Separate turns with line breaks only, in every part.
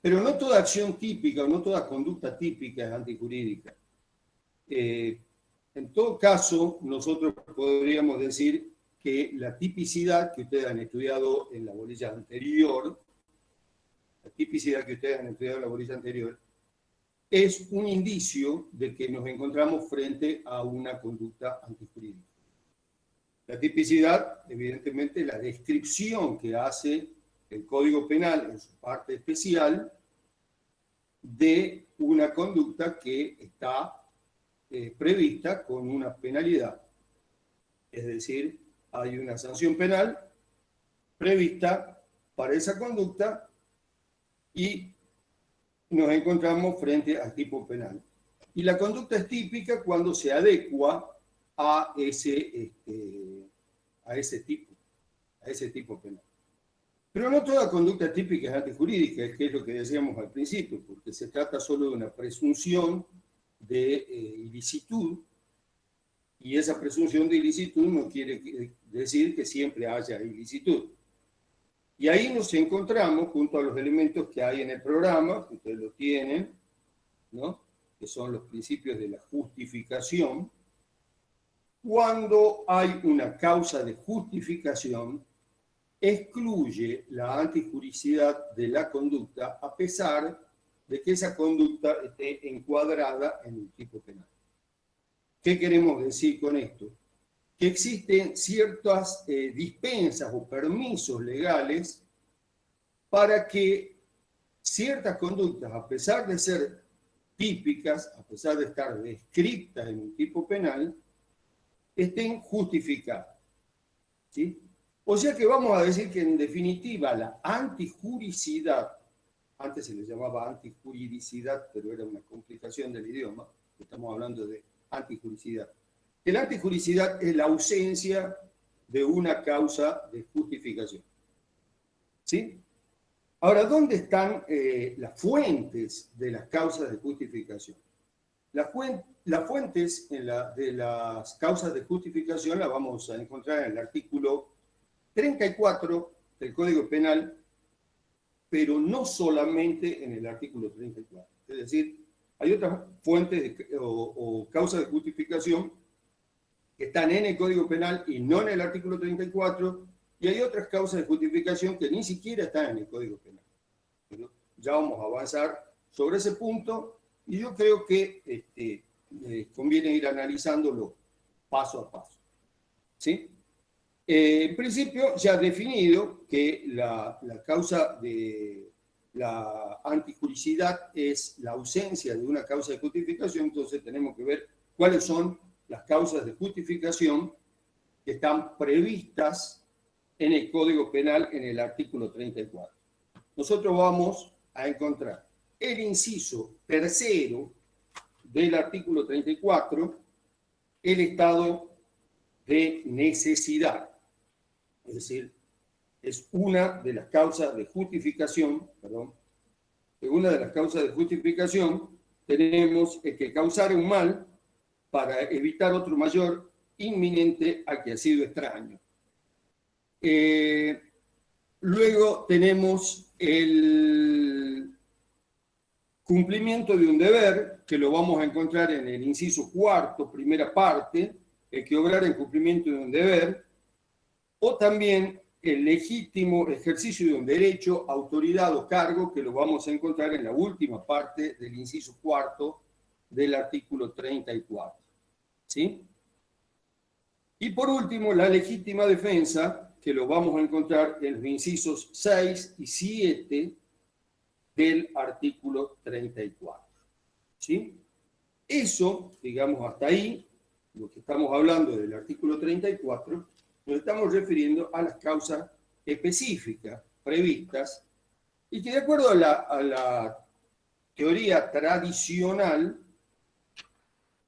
Pero no toda acción típica o no toda conducta típica es antijurídica. En todo caso, nosotros podríamos decir que la tipicidad que ustedes han estudiado en la bolilla anterior, es un indicio de que nos encontramos frente a una conducta antijurídica. La tipicidad, evidentemente, es la descripción que hace el Código Penal en su parte especial de una conducta que está prevista con una penalidad. Es decir, hay una sanción penal prevista para esa conducta y nos encontramos frente al tipo penal. Y la conducta es típica cuando se adecua a ese tipo penal. Pero no toda conducta típica es antijurídica, que es lo que decíamos al principio, porque se trata solo de una presunción de ilicitud, y esa presunción de ilicitud no quiere decir que siempre haya ilicitud. Y ahí nos encontramos junto a los elementos que hay en el programa, que ustedes lo tienen, ¿no? Que son los principios de la justificación. Cuando hay una causa de justificación, excluye la antijuricidad de la conducta a pesar de que esa conducta esté encuadrada en un tipo penal. ¿Qué queremos decir con esto? Que existen ciertas dispensas o permisos legales para que ciertas conductas, a pesar de ser típicas, a pesar de estar descritas en un tipo penal, estén justificadas. ¿Sí? O sea que vamos a decir que en definitiva la antijuricidad, antes se le llamaba antijuridicidad, pero era una complicación del idioma, estamos hablando de antijuricidad. Que la antijuricidad es la ausencia de una causa de justificación. ¿Sí? Ahora, ¿dónde están las fuentes de las causas de justificación? Las fuentes de las causas de justificación las vamos a encontrar en el artículo 34 del Código Penal, pero no solamente en el artículo 34. Es decir, hay otras fuentes o causas de justificación que están en el Código Penal y no en el artículo 34, y hay otras causas de justificación que ni siquiera están en el Código Penal. Pero ya vamos a avanzar sobre ese punto, y yo creo que conviene ir analizándolo paso a paso. ¿Sí? En principio, se ha definido que la causa de la antijuricidad es la ausencia de una causa de justificación, entonces tenemos que ver cuáles son las causas de justificación que están previstas en el Código Penal en el artículo 34. Nosotros vamos a encontrar el inciso tercero del artículo 34, el estado de necesidad. Es decir, es una de las causas de justificación, una de las causas de justificación tenemos que causar un mal para evitar otro mayor inminente al que ha sido extraño. Luego tenemos el cumplimiento de un deber, que lo vamos a encontrar en el inciso cuarto, primera parte, el que obrar en cumplimiento de un deber, o también el legítimo ejercicio de un derecho, autoridad o cargo, que lo vamos a encontrar en la última parte del inciso cuarto del artículo 34. ¿Sí? Y por último, la legítima defensa, que lo vamos a encontrar en los incisos 6 y 7 del artículo 34. ¿Sí? Eso, digamos, hasta ahí, lo que estamos hablando del artículo 34, nos estamos refiriendo a las causas específicas previstas y que de acuerdo a la teoría tradicional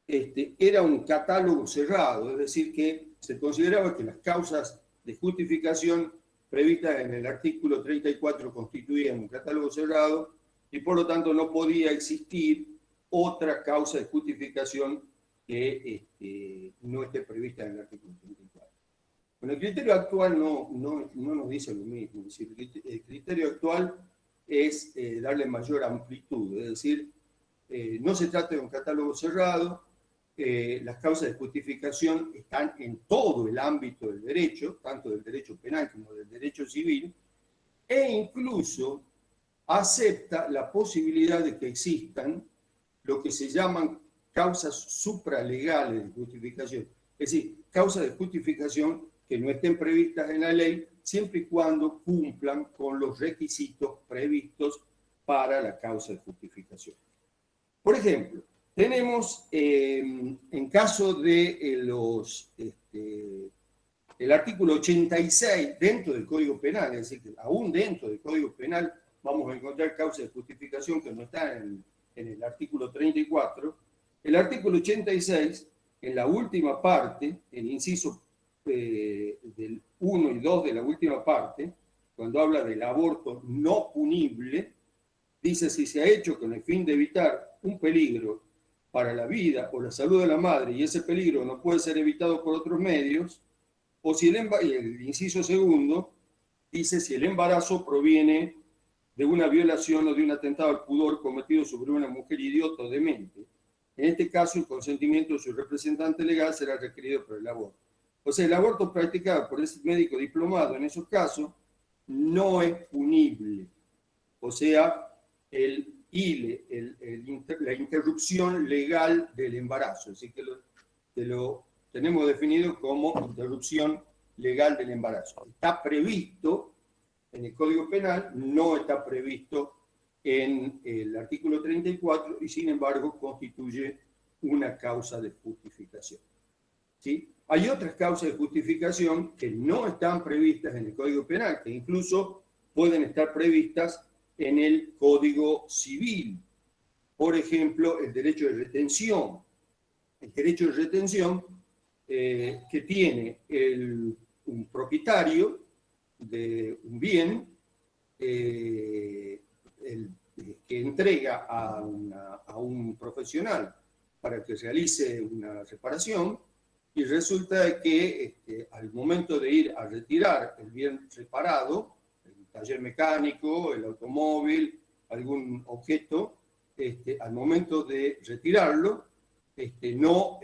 era un catálogo cerrado, es decir, que se consideraba que las causas de justificación previstas en el artículo 34 constituían un catálogo cerrado y por lo tanto no podía existir otra causa de justificación que no esté prevista en el artículo 34. Bueno, el criterio actual no nos dice lo mismo. Es decir, el criterio actual es darle mayor amplitud, es decir, no se trata de un catálogo cerrado, las causas de justificación están en todo el ámbito del derecho, tanto del derecho penal como del derecho civil, e incluso acepta la posibilidad de que existan lo que se llaman causas supralegales de justificación, es decir, causas de justificación que no estén previstas en la ley, siempre y cuando cumplan con los requisitos previstos para la causa de justificación. Por ejemplo, tenemos en caso de el artículo 86 dentro del Código Penal, es decir, que aún dentro del Código Penal vamos a encontrar causas de justificación que no están en el artículo 34. El artículo 86, en la última parte, el inciso del 1 y 2 de la última parte, cuando habla del aborto no punible, dice: si se ha hecho con el fin de evitar un peligro para la vida o la salud de la madre y ese peligro no puede ser evitado por otros medios, o si el inciso segundo dice: si el embarazo proviene de una violación o de un atentado al pudor cometido sobre una mujer idiota o demente. En este caso, el consentimiento de su representante legal será requerido por el aborto. O sea, el aborto practicado por ese médico diplomado en esos casos no es punible. O sea, la interrupción legal del embarazo. Así que lo tenemos definido como interrupción legal del embarazo. Está previsto en el Código Penal, no está previsto en el artículo 34 y sin embargo constituye una causa de justificación. ¿Sí? Hay otras causas de justificación que no están previstas en el Código Penal, que incluso pueden estar previstas en el Código Civil. Por ejemplo, el derecho de retención. El derecho de retención que tiene un propietario de un bien que entrega a un profesional para que realice una reparación, y resulta que al momento de ir a retirar el bien reparado, el taller mecánico, el automóvil, algún objeto, al momento de retirarlo, no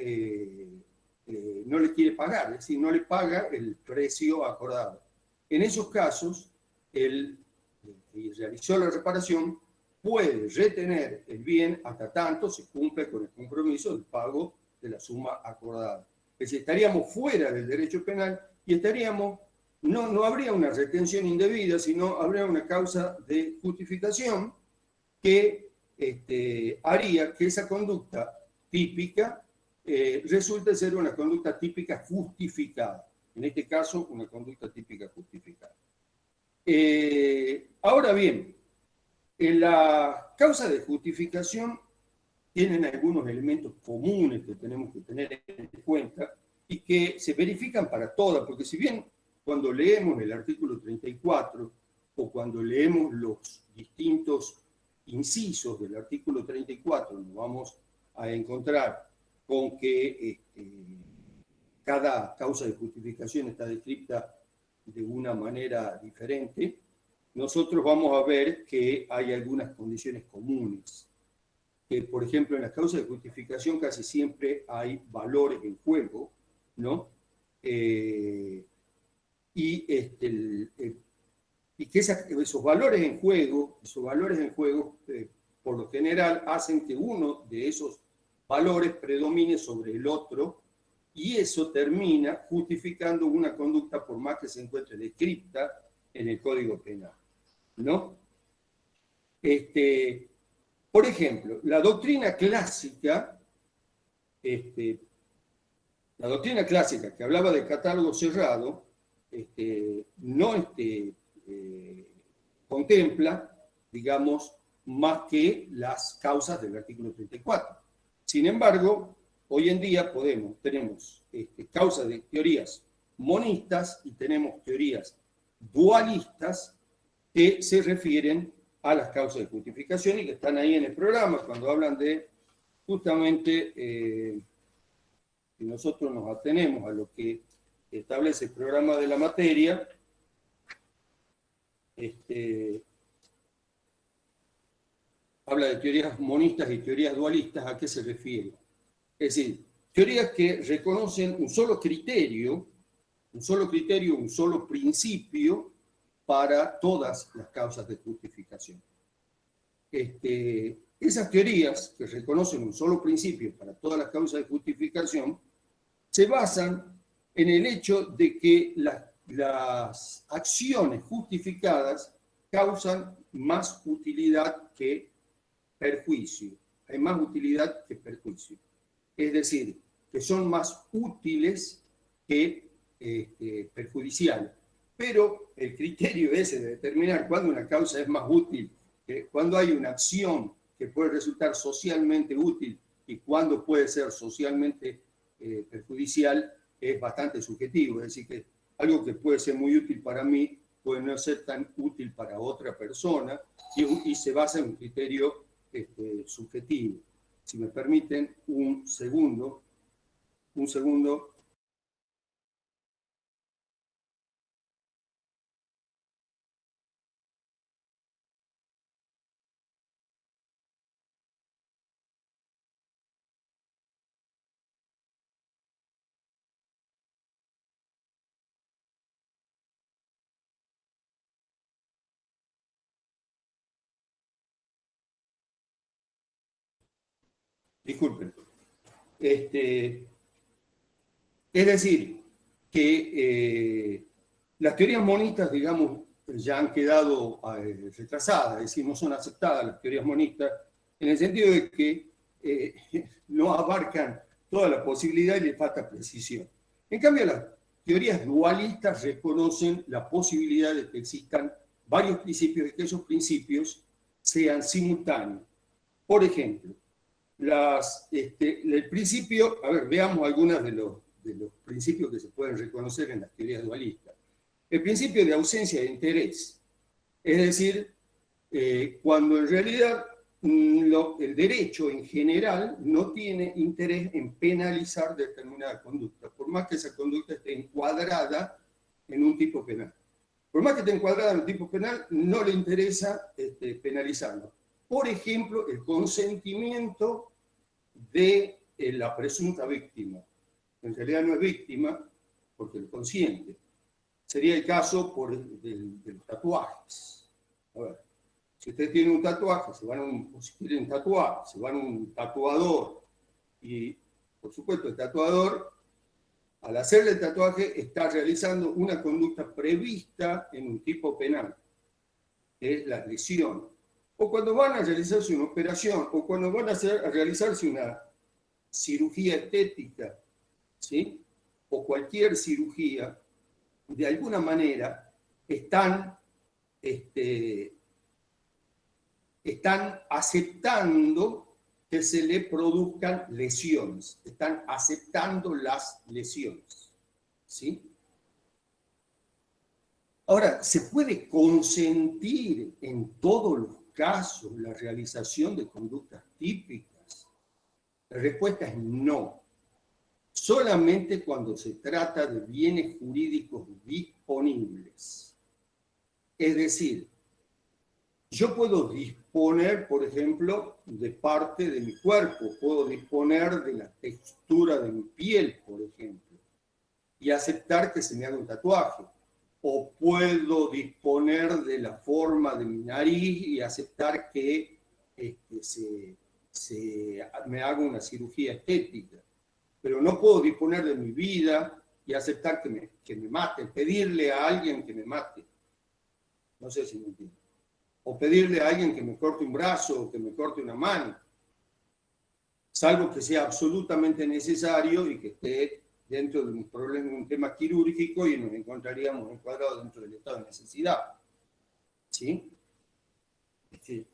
le quiere pagar, es decir, no le paga el precio acordado. En esos casos, el que realizó la reparación puede retener el bien hasta tanto se cumple con el compromiso del pago de la suma acordada. Es decir, estaríamos fuera del derecho penal y no habría una retención indebida, sino habría una causa de justificación que haría que esa conducta típica resulte ser una conducta típica justificada. En este caso, una conducta típica justificada. Ahora bien, en la causa de justificación tienen algunos elementos comunes que tenemos que tener en cuenta y que se verifican para todas, porque si bien cuando leemos el artículo 34 o cuando leemos los distintos incisos del artículo 34, nos vamos a encontrar con que cada causa de justificación está descrita de una manera diferente, nosotros vamos a ver que hay algunas condiciones comunes. Por ejemplo, en las causas de justificación casi siempre hay valores en juego, ¿no? Y que esos valores en juego, por lo general, hacen que uno de esos valores predomine sobre el otro, y eso termina justificando una conducta por más que se encuentre descrita en el Código Penal, ¿no? Por ejemplo, la doctrina clásica que hablaba de catálogo cerrado, no contempla, digamos, más que las causas del artículo 34. Sin embargo, hoy en día tenemos causas de teorías monistas y tenemos teorías dualistas que se refieren a las causas de justificación y que están ahí en el programa cuando hablan de justamente que nosotros nos atenemos a lo que establece el programa de la materia, habla de teorías monistas y teorías dualistas. ¿A qué se refiere? Es decir, teorías que reconocen un solo criterio, un solo principio para todas las causas de justificación. Esas teorías que reconocen un solo principio para todas las causas de justificación se basan en el hecho de que las acciones justificadas causan más utilidad que perjuicio. Hay más utilidad que perjuicio. Es decir, que son más útiles que perjudiciales. Pero el criterio ese de determinar cuándo una causa es más útil, cuándo hay una acción que puede resultar socialmente útil y cuándo puede ser socialmente perjudicial, es bastante subjetivo. Es decir, que algo que puede ser muy útil para mí puede no ser tan útil para otra persona y se basa en un criterio subjetivo. Si me permiten un segundo. Disculpen. Es decir, que las teorías monistas, digamos, ya han quedado retrasadas, es decir, no son aceptadas las teorías monistas, en el sentido de que no abarcan toda la posibilidad y les falta precisión. En cambio, las teorías dualistas reconocen la posibilidad de que existan varios principios y que esos principios sean simultáneos. Por ejemplo, el principio, a ver, veamos algunos de los principios que se pueden reconocer en las teorías dualistas. El principio de ausencia de interés, es decir, cuando en realidad el derecho en general no tiene interés en penalizar determinada conducta, por más que esa conducta esté encuadrada en un tipo penal. Por más que esté encuadrada en un tipo penal, no le interesa penalizarlo. Por ejemplo, el consentimiento de la presunta víctima. En realidad no es víctima porque lo consiente. Sería el caso de los tatuajes. A ver, si usted tiene un tatuaje, si quieren tatuar, se van a un tatuador y, por supuesto, el tatuador, al hacerle el tatuaje, está realizando una conducta prevista en un tipo penal, que es la lesión. O cuando van a realizarse una operación, o cuando van a realizarse una cirugía estética, ¿sí? O cualquier cirugía, de alguna manera están aceptando que se le produzcan lesiones, están aceptando las lesiones, ¿sí? Ahora, ¿se puede consentir en todos los casos la realización de conductas típicas? La respuesta es no. Solamente cuando se trata de bienes jurídicos disponibles. Es decir, yo puedo disponer, por ejemplo, de parte de mi cuerpo, puedo disponer de la textura de mi piel, por ejemplo, y aceptar que se me haga un tatuaje. O puedo disponer de la forma de mi nariz y aceptar que me haga una cirugía estética. Pero no puedo disponer de mi vida y aceptar que me mate, pedirle a alguien que me mate. No sé si me entienden. O pedirle a alguien que me corte un brazo o que me corte una mano. Salvo que sea absolutamente necesario y que esté dentro de un problema, un tema quirúrgico y nos encontraríamos encuadrados dentro del estado de necesidad. ¿Sí?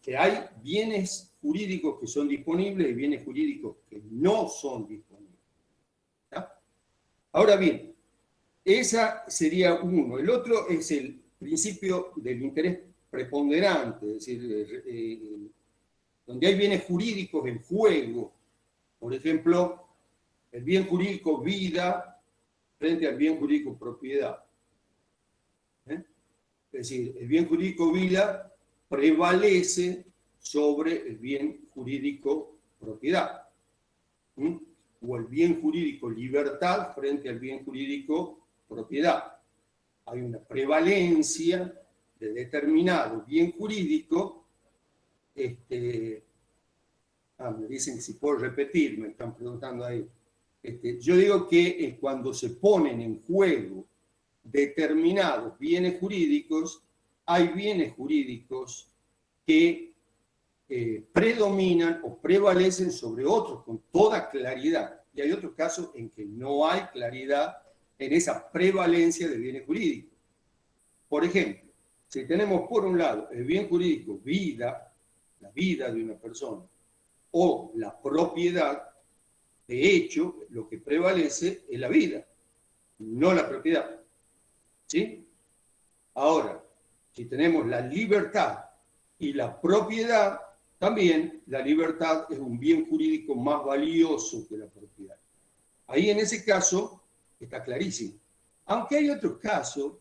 Que hay bienes jurídicos que son disponibles y bienes jurídicos que no son disponibles. ¿Ya? Ahora bien, esa sería uno. El otro es el principio del interés preponderante, es decir, donde hay bienes jurídicos en juego. Por ejemplo, el bien jurídico vida frente al bien jurídico propiedad. Es decir, el bien jurídico vida prevalece sobre el bien jurídico propiedad. O el bien jurídico libertad frente al bien jurídico propiedad. Hay una prevalencia de determinado bien jurídico. Me dicen que si puedo repetir, me están preguntando ahí. Yo digo que cuando se ponen en juego determinados bienes jurídicos, hay bienes jurídicos que predominan o prevalecen sobre otros con toda claridad. Y hay otros casos en que no hay claridad en esa prevalencia de bienes jurídicos. Por ejemplo, si tenemos por un lado el bien jurídico vida, la vida de una persona, o la propiedad, de hecho, lo que prevalece es la vida, no la propiedad. ¿Sí? Ahora, si tenemos la libertad y la propiedad, también la libertad es un bien jurídico más valioso que la propiedad. Ahí en ese caso está clarísimo. Aunque hay otros casos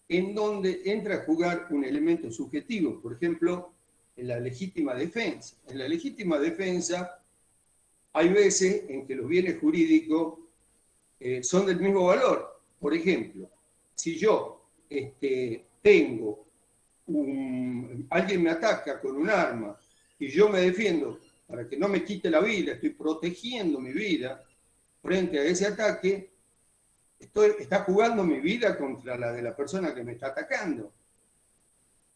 en donde entra a jugar un elemento subjetivo, por ejemplo, en la legítima defensa. En la legítima defensa hay veces en que los bienes jurídicos son del mismo valor. Por ejemplo, si yo tengo alguien me ataca con un arma y yo me defiendo para que no me quite la vida, estoy protegiendo mi vida frente a ese ataque, está jugando mi vida contra la de la persona que me está atacando.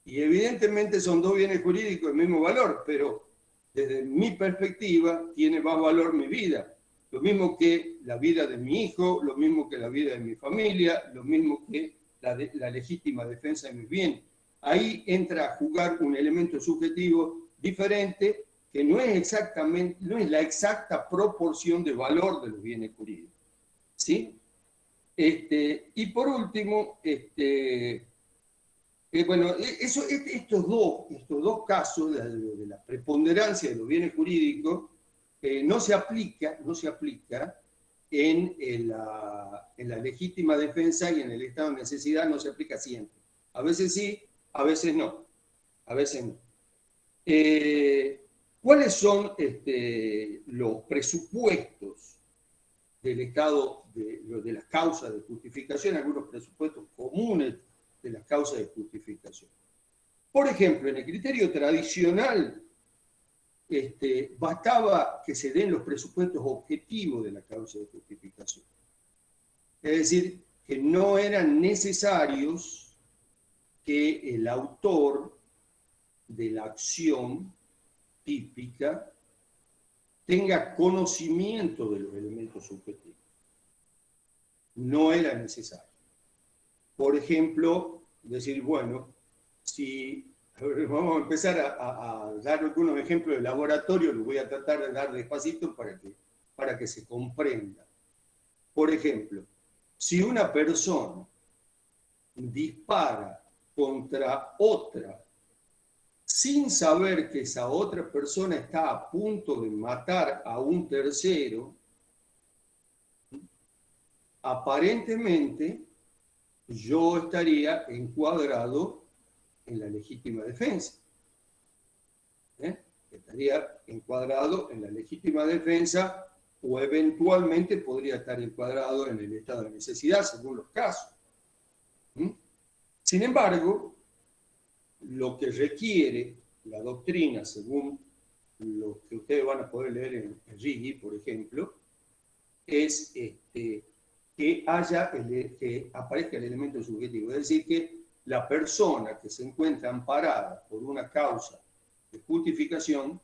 Y evidentemente son dos bienes jurídicos del mismo valor, pero desde mi perspectiva tiene más valor mi vida. Lo mismo que la vida de mi hijo, lo mismo que la vida de mi familia, lo mismo que la legítima defensa de mis bienes. Ahí entra a jugar un elemento subjetivo diferente que no es la exacta proporción de valor de los bienes jurídicos. ¿Sí? Y por último, bueno, estos dos casos de la preponderancia de los bienes jurídicos no se aplica en la legítima defensa y en el estado de necesidad, no se aplica siempre. A veces sí, a veces no. A veces no. ¿Cuáles son los presupuestos del estado de las causas de justificación? Algunos presupuestos comunes de las causas de justificación. Por ejemplo, en el criterio tradicional, bastaba que se den los presupuestos objetivos de la causa de justificación. Es decir, que no eran necesarios que el autor de la acción típica tenga conocimiento de los elementos subjetivos. No era necesario. Por ejemplo, decir, bueno, vamos a empezar a dar algunos ejemplos de laboratorio, los voy a tratar de dar despacito para que se comprenda. Por ejemplo, si una persona dispara contra otra sin saber que esa otra persona está a punto de matar a un tercero, aparentemente yo estaría encuadrado en la legítima defensa. Estaría encuadrado en la legítima defensa o eventualmente podría estar encuadrado en el estado de necesidad, según los casos. Sin embargo, lo que requiere la doctrina, según lo que ustedes van a poder leer en Righi, por ejemplo, es que aparezca el elemento subjetivo. Es decir, que la persona que se encuentra amparada por una causa de justificación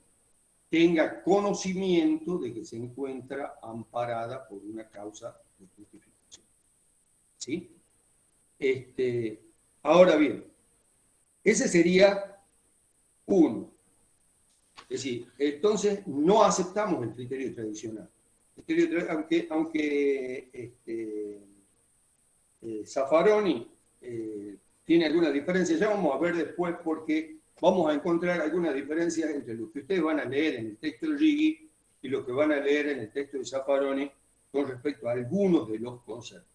tenga conocimiento de que se encuentra amparada por una causa de justificación. ¿Sí? Ahora bien, ese sería uno. Es decir, entonces no aceptamos el criterio tradicional. Aunque Zaffaroni tiene algunas diferencias, ya vamos a ver después porque vamos a encontrar algunas diferencias entre lo que ustedes van a leer en el texto de Righi y lo que van a leer en el texto de Zaffaroni con respecto a algunos de los conceptos.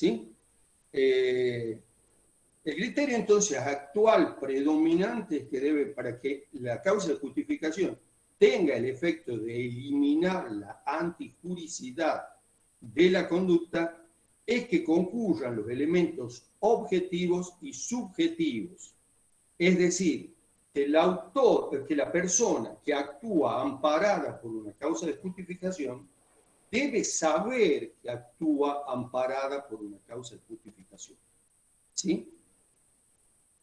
¿sí? El criterio entonces actual predominante es que debe, para que la causa de justificación tenga el efecto de eliminar la antijuricidad de la conducta, es que concurran los elementos objetivos y subjetivos. Es decir, que el autor, que la persona que actúa amparada por una causa de justificación debe saber que actúa amparada por una causa de justificación. ¿Sí?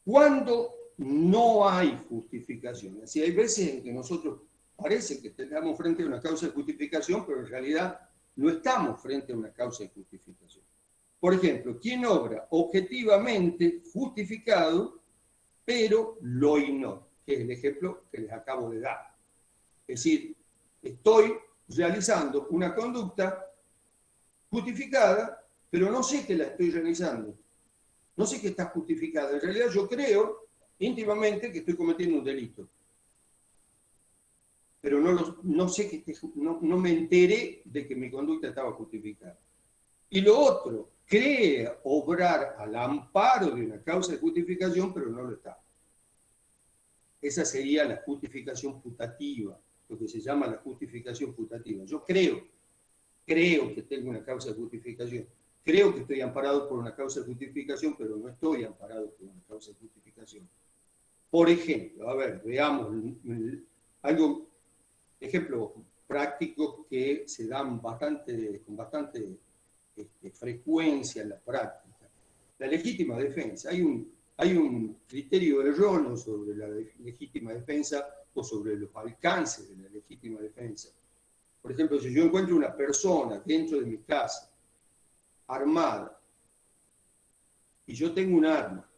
Cuando no hay justificación, así hay veces en que nosotros parece que estamos frente a una causa de justificación, pero en realidad no estamos frente a una causa de justificación. Por ejemplo, ¿quién obra objetivamente justificado, pero lo ignora? Que es el ejemplo que les acabo de dar. Es decir, estoy realizando una conducta justificada, pero no sé que la estoy realizando. No sé que está justificada. En realidad yo creo íntimamente que estoy cometiendo un delito. Pero no sé que no me enteré de que mi conducta estaba justificada. Y lo otro, cree obrar al amparo de una causa de justificación, pero no lo está. Esa sería la justificación putativa, lo que se llama la justificación putativa. Yo creo que tengo una causa de justificación. Creo que estoy amparado por una causa de justificación, pero no estoy amparado por una causa de justificación. Por ejemplo, a ver, veamos algo, ejemplos prácticos que se dan con bastante frecuencia en la práctica. La legítima defensa. Hay un criterio erróneo sobre la legítima defensa o sobre los alcances de la legítima defensa. Por ejemplo, si yo encuentro una persona dentro de mi casa armada y yo tengo un arma,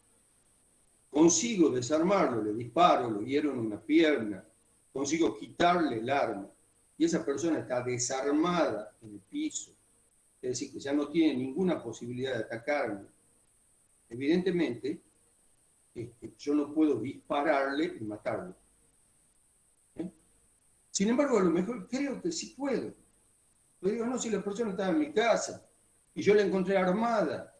consigo desarmarlo, le disparo, lo hiero en una pierna, consigo quitarle el arma y esa persona está desarmada en el piso, es decir, que ya no tiene ninguna posibilidad de atacarme, evidentemente yo no puedo dispararle y matarlo. Sin embargo, a lo mejor creo que sí puedo. Pero digo, no, si la persona estaba en mi casa y yo la encontré armada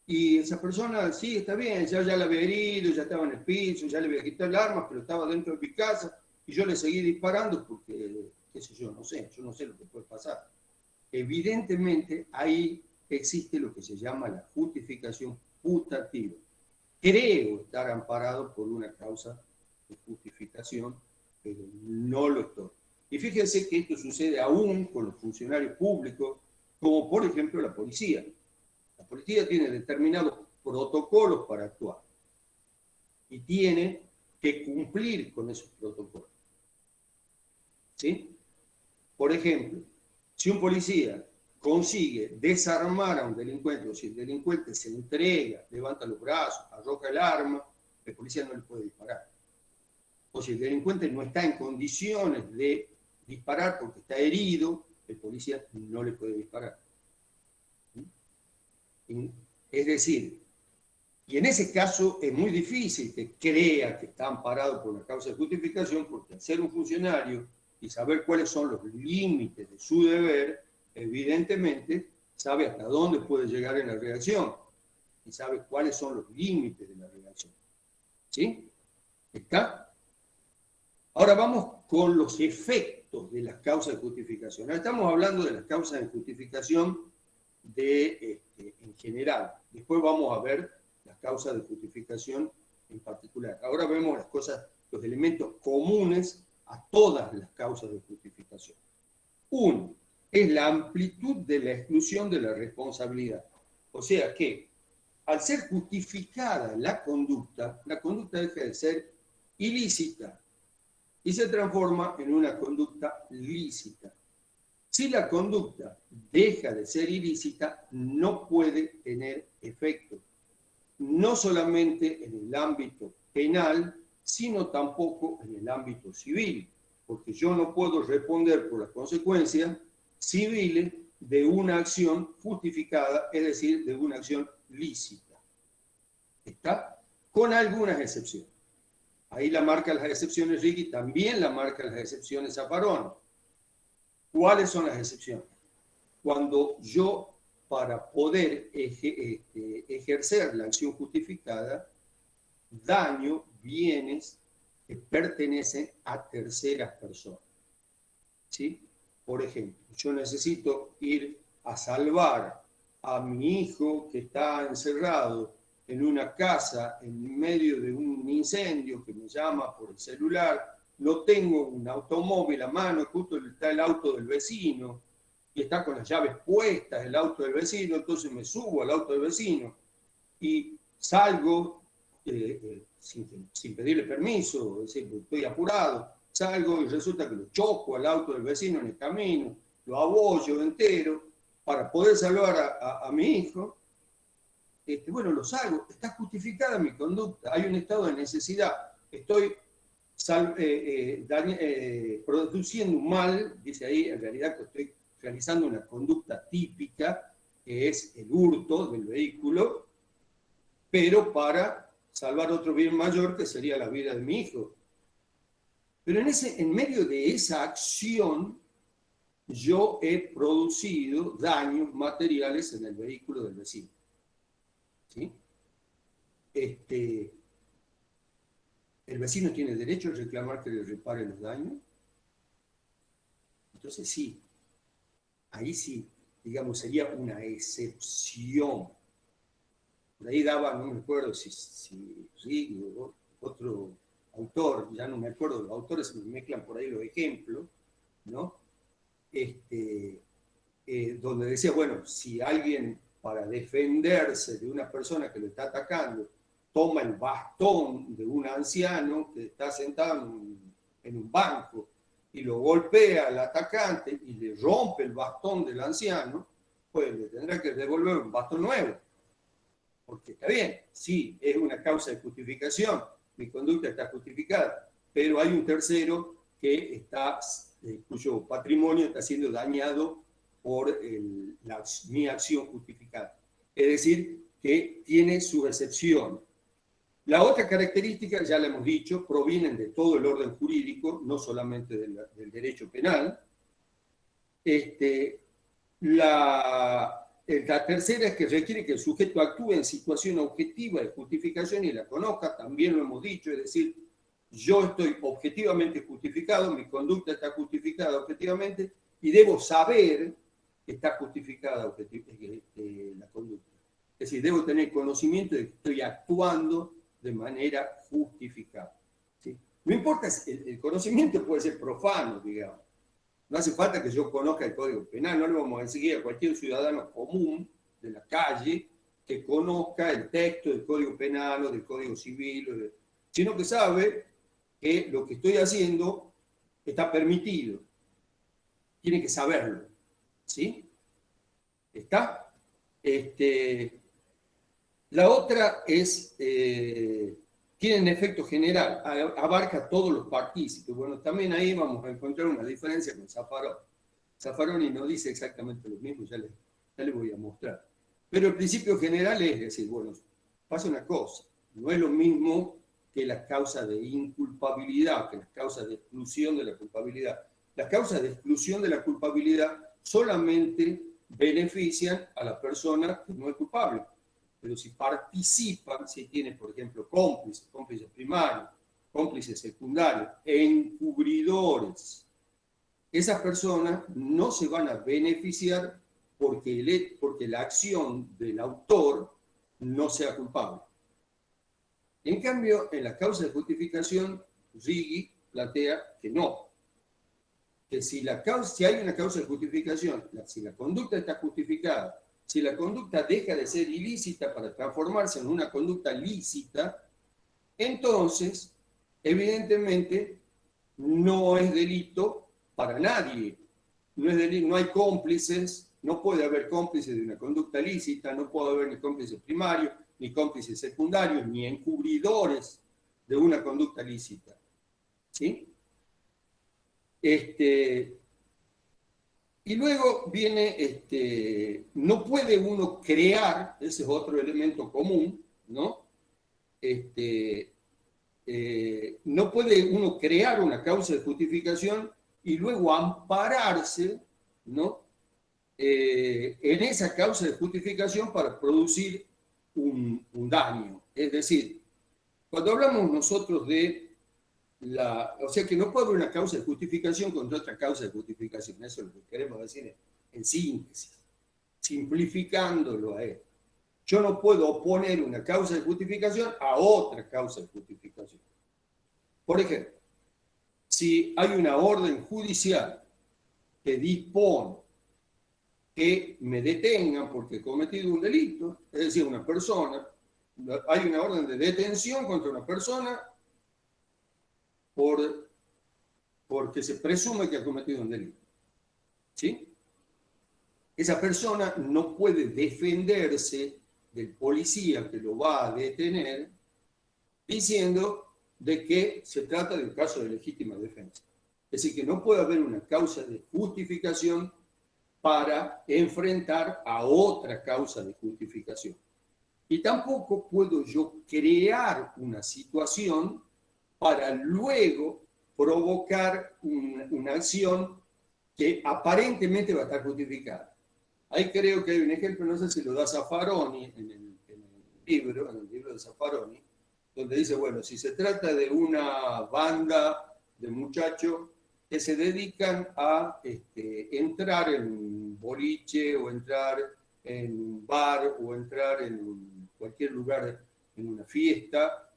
y esa persona, sí, está bien, ya la había herido, ya estaba en el piso, ya le había quitado el arma, pero estaba dentro de mi casa y yo le seguí disparando porque, qué sé yo no sé lo que puede pasar. Evidentemente, ahí existe lo que se llama la justificación putativa. Creo estar amparado por una causa de justificación, pero no lo estoy. Y fíjense que esto sucede aún con los funcionarios públicos, como por ejemplo la policía. La policía tiene determinados protocolos para actuar y tiene que cumplir con esos protocolos. ¿Sí? Por ejemplo, si un policía consigue desarmar a un delincuente, o si el delincuente se entrega, levanta los brazos, arroja el arma, el policía no le puede disparar. O si el delincuente no está en condiciones de disparar porque está herido, el policía no le puede disparar. Es decir, y en ese caso es muy difícil que crea que está amparado por una causa de justificación, porque al ser un funcionario y saber cuáles son los límites de su deber, evidentemente sabe hasta dónde puede llegar en la reacción y sabe cuáles son los límites de la reacción. ¿Sí? ¿Está? Ahora vamos con los efectos de las causas de justificación. Ahora estamos hablando de las causas de justificación en general. Después vamos a ver las causas de justificación en particular. Ahora vemos los elementos comunes a todas las causas de justificación. Uno es la amplitud de la exclusión de la responsabilidad. O sea que al ser justificada la conducta deja de ser ilícita y se transforma en una conducta lícita. Si la conducta deja de ser ilícita, no puede tener efecto, no solamente en el ámbito penal, sino tampoco en el ámbito civil, porque yo no puedo responder por las consecuencias civiles de una acción justificada, es decir, de una acción lícita. ¿Está? Con algunas excepciones. Ahí la marca las excepciones Ricky, también la marca las excepciones Zaffaroni. ¿Cuáles son las excepciones? Cuando yo para poder ejercer la acción justificada, daño bienes que pertenecen a terceras personas. ¿Sí? Por ejemplo, yo necesito ir a salvar a mi hijo que está encerrado en una casa en medio de un incendio, que me llama por el celular, no tengo un automóvil a mano, justo está el auto del vecino y está con las llaves puestas el auto del vecino, entonces me subo al auto del vecino y salgo sin pedirle permiso, es decir, estoy apurado, salgo y resulta que lo choco al auto del vecino en el camino, lo abollo entero para poder salvar a mi hijo. Bueno, lo salvo, está justificada mi conducta, hay un estado de necesidad, estoy produciendo un mal, dice ahí, en realidad que estoy realizando una conducta típica, que es el hurto del vehículo, pero para salvar otro bien mayor, que sería la vida de mi hijo. Pero en medio de esa acción, yo he producido daños materiales en el vehículo del vecino. ¿Sí? ¿El vecino tiene derecho a reclamar que le repare los daños? Entonces sí, ahí sí, digamos, sería una excepción. Por ahí daba, no me acuerdo si o otro autor, ya no me acuerdo, los autores se me mezclan por ahí los ejemplos, ¿no? Donde decía, bueno, si alguien para defenderse de una persona que lo está atacando toma el bastón de un anciano que está sentado en un banco y lo golpea al atacante y le rompe el bastón del anciano, pues le tendrá que devolver un bastón nuevo. Porque está bien, sí, es una causa de justificación, mi conducta está justificada, pero hay un tercero que cuyo patrimonio está siendo dañado por mi acción justificada. Es decir, que tiene su excepción. La otra característica, ya la hemos dicho, provienen de todo el orden jurídico, no solamente del derecho penal. La tercera es que requiere que el sujeto actúe en situación objetiva de justificación y la conozca, también lo hemos dicho, es decir, yo estoy objetivamente justificado, mi conducta está justificada objetivamente y debo saber que está justificada la conducta. Es decir, debo tener conocimiento de que estoy actuando de manera justificada. ¿Sí? No importa, el conocimiento puede ser profano, digamos. No hace falta que yo conozca el Código Penal, no le vamos a exigir a cualquier ciudadano común de la calle que conozca el texto del Código Penal o del Código Civil, sino que sabe que lo que estoy haciendo está permitido. Tiene que saberlo. ¿Sí? ¿Está? La otra es, tienen efecto general, abarca todos los partícipes. Bueno, también ahí vamos a encontrar una diferencia con Zaffaroni. Zaffaroni no dice exactamente lo mismo, ya les voy a mostrar. Pero el principio general es decir, bueno, pasa una cosa, no es lo mismo que las causas de inculpabilidad, que las causas de exclusión de la culpabilidad. Las causas de exclusión de la culpabilidad solamente benefician a la persona que no es culpable. Pero si participan, si tienen, por ejemplo, cómplices primarios, cómplices secundarios, encubridores, esas personas no se van a beneficiar porque la acción del autor no sea culpable. En cambio, en la causa de justificación, Righi plantea que no. Que si hay una causa de justificación, si la conducta está justificada, si la conducta deja de ser ilícita para transformarse en una conducta lícita, entonces, evidentemente, no es delito para nadie. No hay cómplices, no puede haber cómplices de una conducta lícita, no puede haber ni cómplices primarios, ni cómplices secundarios, ni encubridores de una conducta lícita. ¿Sí? Y luego viene, no puede uno crear, ese es otro elemento común, ¿no? No puede uno crear una causa de justificación y luego ampararse, ¿no? en esa causa de justificación para producir un daño. Es decir, cuando hablamos nosotros de o sea que no puede haber una causa de justificación contra otra causa de justificación. Eso es lo que queremos decir en síntesis, simplificándolo a esto. Yo no puedo oponer una causa de justificación a otra causa de justificación. Por ejemplo, si hay una orden judicial que dispone que me detengan porque he cometido un delito, es decir, una persona, hay una orden de detención contra una persona porque se presume que ha cometido un delito. ¿Sí? Esa persona no puede defenderse del policía que lo va a detener diciendo de que se trata de un caso de legítima defensa. Es decir, que no puede haber una causa de justificación para enfrentar a otra causa de justificación. Y tampoco puedo yo crear una situación para luego provocar una acción que aparentemente va a estar justificada. Ahí creo que hay un ejemplo, no sé si lo da Zaffaroni en el libro de Zaffaroni, donde dice, bueno, si se trata de una banda de muchachos que se dedican a entrar en un boliche o entrar en un bar o entrar en cualquier lugar, en una fiesta,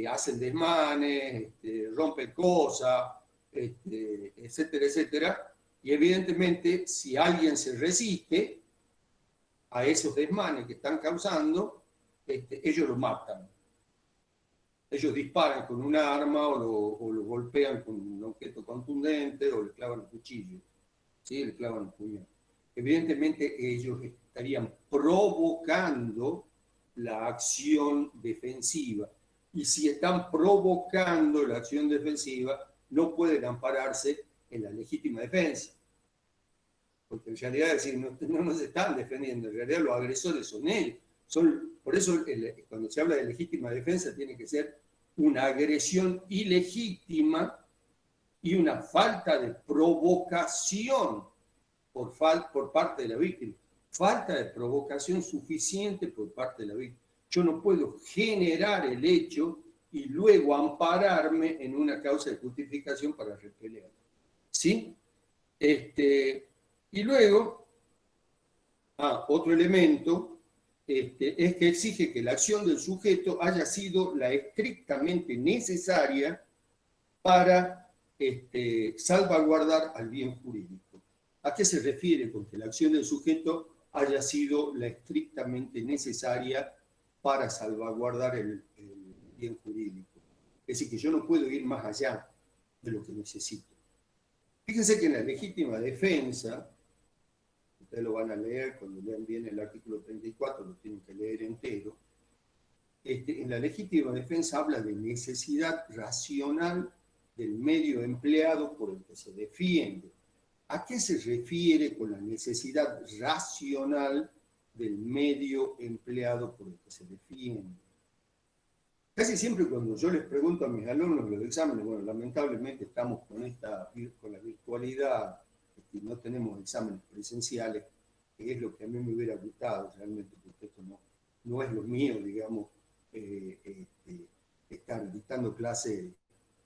hacen desmanes, rompen cosas, etcétera, etcétera. Y evidentemente, si alguien se resiste a esos desmanes que están causando, ellos lo matan. Ellos disparan con un arma o lo golpean con un objeto contundente o le clavan un cuchillo, ¿sí? Le clavan un puñal. Evidentemente ellos estarían provocando la acción defensiva. Y si están provocando la acción defensiva, no pueden ampararse en la legítima defensa. Porque en realidad, es decir, no nos están defendiendo, en realidad los agresores son ellos. Por eso, cuando se habla de legítima defensa, tiene que ser una agresión ilegítima y una falta de provocación por parte de la víctima. Falta de provocación suficiente por parte de la víctima. Yo no puedo generar el hecho y luego ampararme en una causa de justificación para repelerlo. ¿Sí? Y luego, otro elemento es que exige que la acción del sujeto haya sido la estrictamente necesaria para salvaguardar al bien jurídico. ¿A qué se refiere con que la acción del sujeto haya sido la estrictamente necesaria para salvaguardar el bien jurídico? Es decir, que yo no puedo ir más allá de lo que necesito. Fíjense que en la legítima defensa, ustedes lo van a leer cuando lean bien el artículo 34, lo tienen que leer entero, en la legítima defensa habla de necesidad racional del medio empleado por el que se defiende. ¿A qué se refiere con la necesidad racional del medio empleado por el que se defiende? Casi siempre cuando yo les pregunto a mis alumnos los exámenes, bueno, lamentablemente estamos con la virtualidad, no tenemos exámenes presenciales, que es lo que a mí me hubiera gustado realmente, porque esto no es lo mío, digamos, estar dictando clases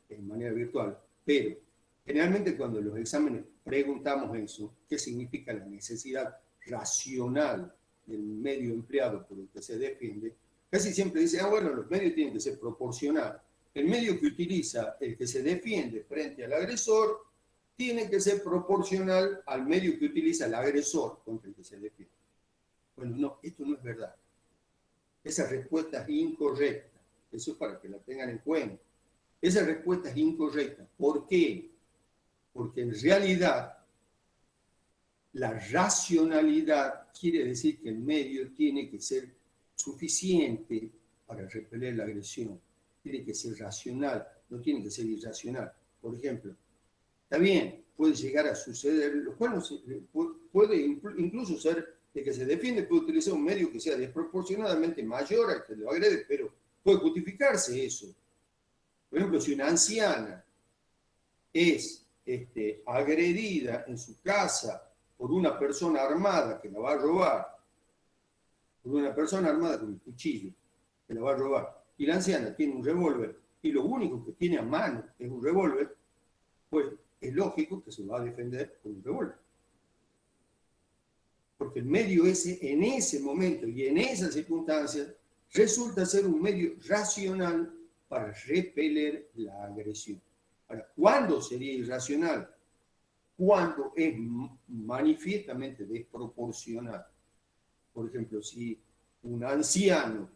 en manera virtual. Pero generalmente cuando los exámenes preguntamos eso, ¿qué significa la necesidad racional del medio empleado por el que se defiende? Casi siempre dice, bueno, los medios tienen que ser proporcionales. El medio que utiliza el que se defiende frente al agresor tiene que ser proporcional al medio que utiliza el agresor contra el que se defiende. Bueno, no, esto no es verdad. Esa respuesta es incorrecta. Eso es para que la tengan en cuenta. Esa respuesta es incorrecta. ¿Por qué? Porque en realidad la racionalidad quiere decir que el medio tiene que ser suficiente para repeler la agresión. Tiene que ser racional, no tiene que ser irracional. Por ejemplo, está bien, puede llegar a suceder, bueno, puede incluso ser de que se defiende, puede utilizar un medio que sea desproporcionadamente mayor al que lo agrede, pero puede justificarse eso. Por ejemplo, si una anciana es agredida en su casa por una persona armada que la va a robar, por una persona armada con un cuchillo que la va a robar, y la anciana tiene un revólver, y lo único que tiene a mano es un revólver, pues es lógico que se va a defender con un revólver. Porque el medio ese, en ese momento y en esas circunstancias, resulta ser un medio racional para repeler la agresión. Ahora, ¿cuándo sería irracional? Cuando es manifiestamente desproporcional. Por ejemplo, si un anciano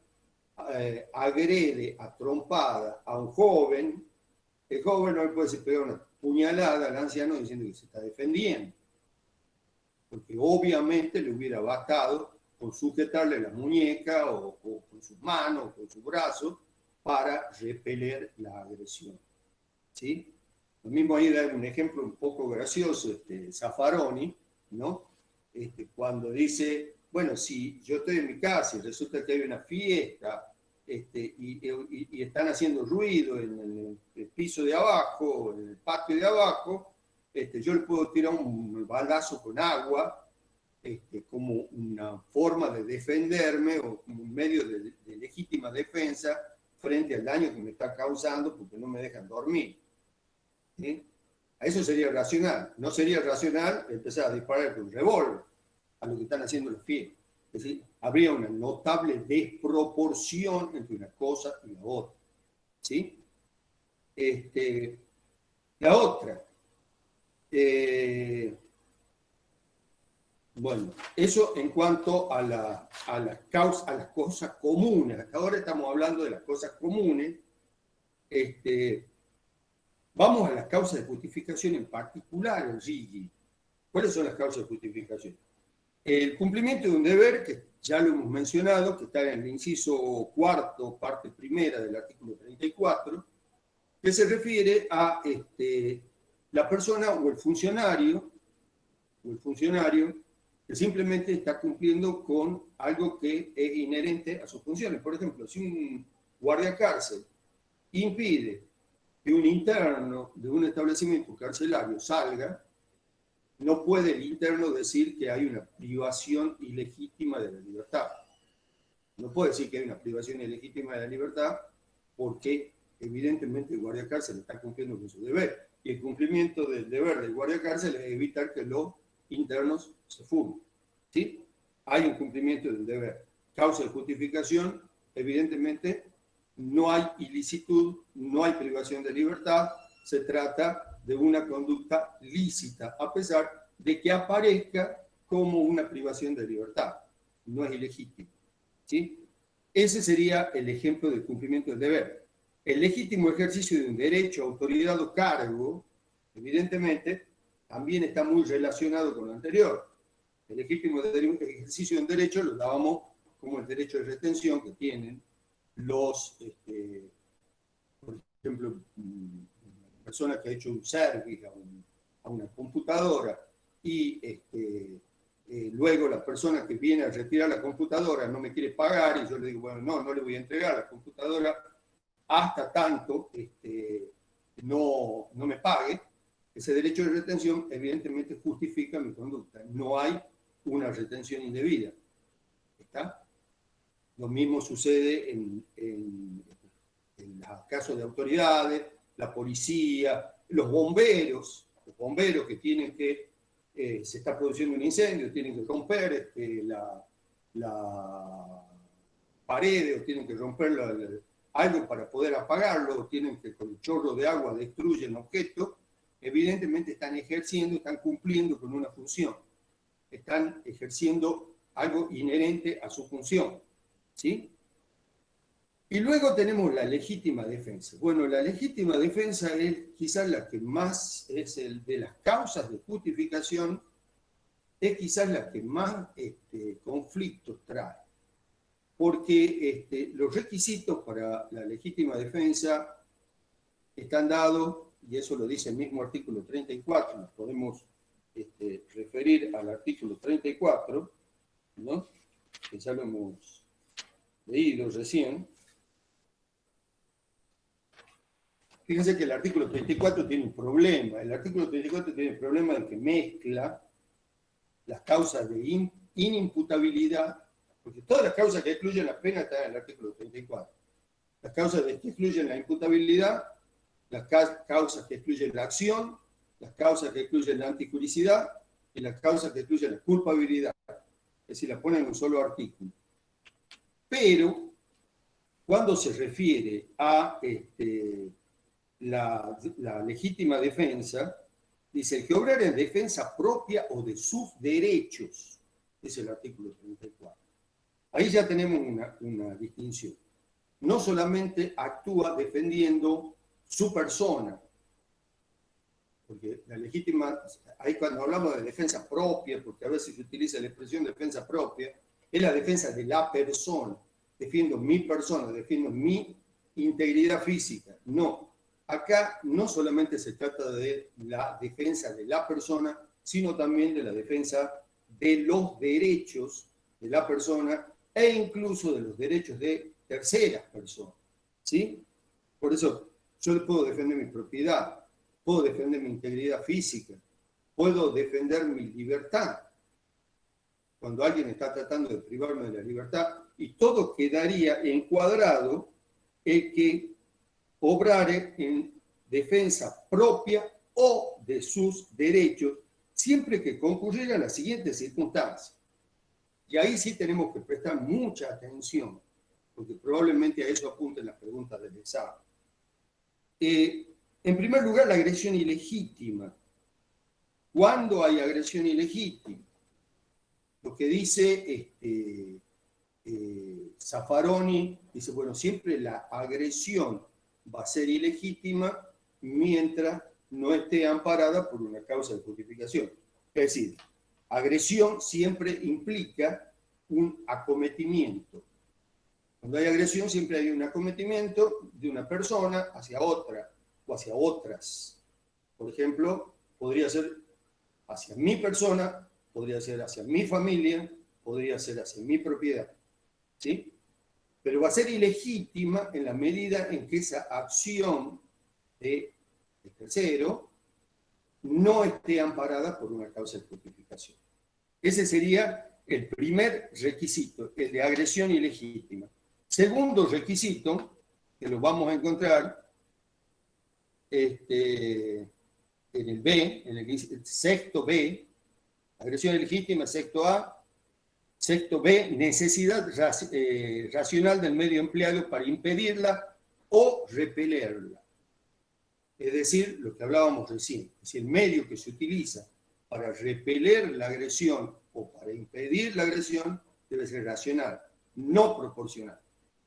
agrede a trompada a un joven, el joven no le puede pegar una puñalada al anciano diciendo que se está defendiendo, porque obviamente le hubiera bastado con sujetarle la muñeca o con sus manos o con sus brazos para repeler la agresión. ¿Sí? Lo mismo ahí da un ejemplo un poco gracioso, Zaffaroni, ¿no? Cuando dice, bueno, si yo estoy en mi casa y resulta que hay una fiesta y están haciendo ruido en el piso de abajo, en el patio de abajo, yo le puedo tirar un baldazo con agua como una forma de defenderme o como un medio de legítima defensa frente al daño que me está causando porque no me dejan dormir. ¿Sí? A eso sería racional. No sería racional empezar a disparar con un revólver a lo que están haciendo los fieles. Es decir, habría una notable desproporción entre una cosa y la otra. ¿Sí? La otra. Bueno, eso en cuanto a las cosas comunes. Ahora estamos hablando de las cosas comunes. Vamos a las causas de justificación en particular, Gigi. ¿Cuáles son las causas de justificación? El cumplimiento de un deber, que ya lo hemos mencionado, que está en el inciso cuarto, parte primera del artículo 34, que se refiere a la persona o el funcionario que simplemente está cumpliendo con algo que es inherente a sus funciones. Por ejemplo, si un guardia cárcel impide que un interno de un establecimiento carcelario salga, no puede el interno decir que hay una privación ilegítima de la libertad. No puede decir que hay una privación ilegítima de la libertad porque evidentemente el guardia cárcel está cumpliendo con su deber. Y el cumplimiento del deber del guardia cárcel es evitar que los internos se fuguen. ¿Sí? Hay un cumplimiento del deber. Causa de justificación, evidentemente, no hay ilicitud, no hay privación de libertad, se trata de una conducta lícita, a pesar de que aparezca como una privación de libertad. No es ilegítimo. ¿Sí? Ese sería el ejemplo del cumplimiento del deber. El legítimo ejercicio de un derecho, autoridad o cargo, evidentemente, también está muy relacionado con lo anterior. El legítimo ejercicio de un derecho lo dábamos como el derecho de retención que tienen los, por ejemplo, una persona que ha hecho un service a una computadora y luego la persona que viene a retirar la computadora no me quiere pagar y yo le digo, bueno, no le voy a entregar la computadora hasta tanto no me pague. Ese derecho de retención evidentemente justifica mi conducta. No hay una retención indebida. ¿Está? Lo mismo sucede en los casos de autoridades, la policía, los bomberos que tienen que, se está produciendo un incendio, tienen que romper la pared o tienen que romper algo para poder apagarlo, o tienen que con el chorro de agua destruyen objetos, evidentemente están cumpliendo con una función, están ejerciendo algo inherente a su función, ¿sí? Y luego tenemos la legítima defensa. Bueno, la legítima defensa es quizás la que más, es el de las causas de justificación, es quizás la que más conflictos trae. Porque los requisitos para la legítima defensa están dados, y eso lo dice el mismo artículo 34, nos podemos referir al artículo 34, ¿no? Que ya lo hemos leído recién. Fíjense que el artículo 34 tiene un problema. El artículo 34 tiene el problema de que mezcla las causas de inimputabilidad, porque todas las causas que excluyen la pena están en el artículo 34. Las causas que excluyen la imputabilidad, las causas que excluyen la acción, las causas que excluyen la antijuricidad y las causas que excluyen la culpabilidad. Es decir, la ponen en un solo artículo. Pero, cuando se refiere a la legítima defensa, dice el que obrara en defensa propia o de sus derechos, es el artículo 34. Ahí ya tenemos una distinción. No solamente actúa defendiendo su persona, porque la legítima, ahí cuando hablamos de defensa propia, porque a veces se utiliza la expresión defensa propia, es la defensa de la persona. Defiendo mi persona, defiendo mi integridad física. No, acá no solamente se trata de la defensa de la persona, sino también de la defensa de los derechos de la persona e incluso de los derechos de terceras personas. ¿Sí? Por eso yo puedo defender mi propiedad, puedo defender mi integridad física, puedo defender mi libertad cuando alguien está tratando de privarme de la libertad, y todo quedaría encuadrado en que obrare en defensa propia o de sus derechos, siempre que concurriera a las siguientes circunstancias. Y ahí sí tenemos que prestar mucha atención, porque probablemente a eso apunten las preguntas del examen. En primer lugar, la agresión ilegítima. ¿Cuándo hay agresión ilegítima? Lo que dice Zaffaroni, dice, bueno, siempre la agresión va a ser ilegítima mientras no esté amparada por una causa de justificación. Es decir, agresión siempre implica un acometimiento. Cuando hay agresión siempre hay un acometimiento de una persona hacia otra o hacia otras. Por ejemplo, podría ser hacia mi persona, podría ser hacia mi familia, podría ser hacia mi propiedad. ¿Sí? Pero va a ser ilegítima en la medida en que esa acción de tercero no esté amparada por una causa de justificación. Ese sería el primer requisito, el de agresión ilegítima. Segundo requisito, que lo vamos a encontrar en el B, en el sexto B, agresión ilegítima, sexto A. Sexto B, necesidad racional del medio empleado para impedirla o repelerla. Es decir, lo que hablábamos recién, si el medio que se utiliza para repeler la agresión o para impedir la agresión debe ser racional, no proporcional,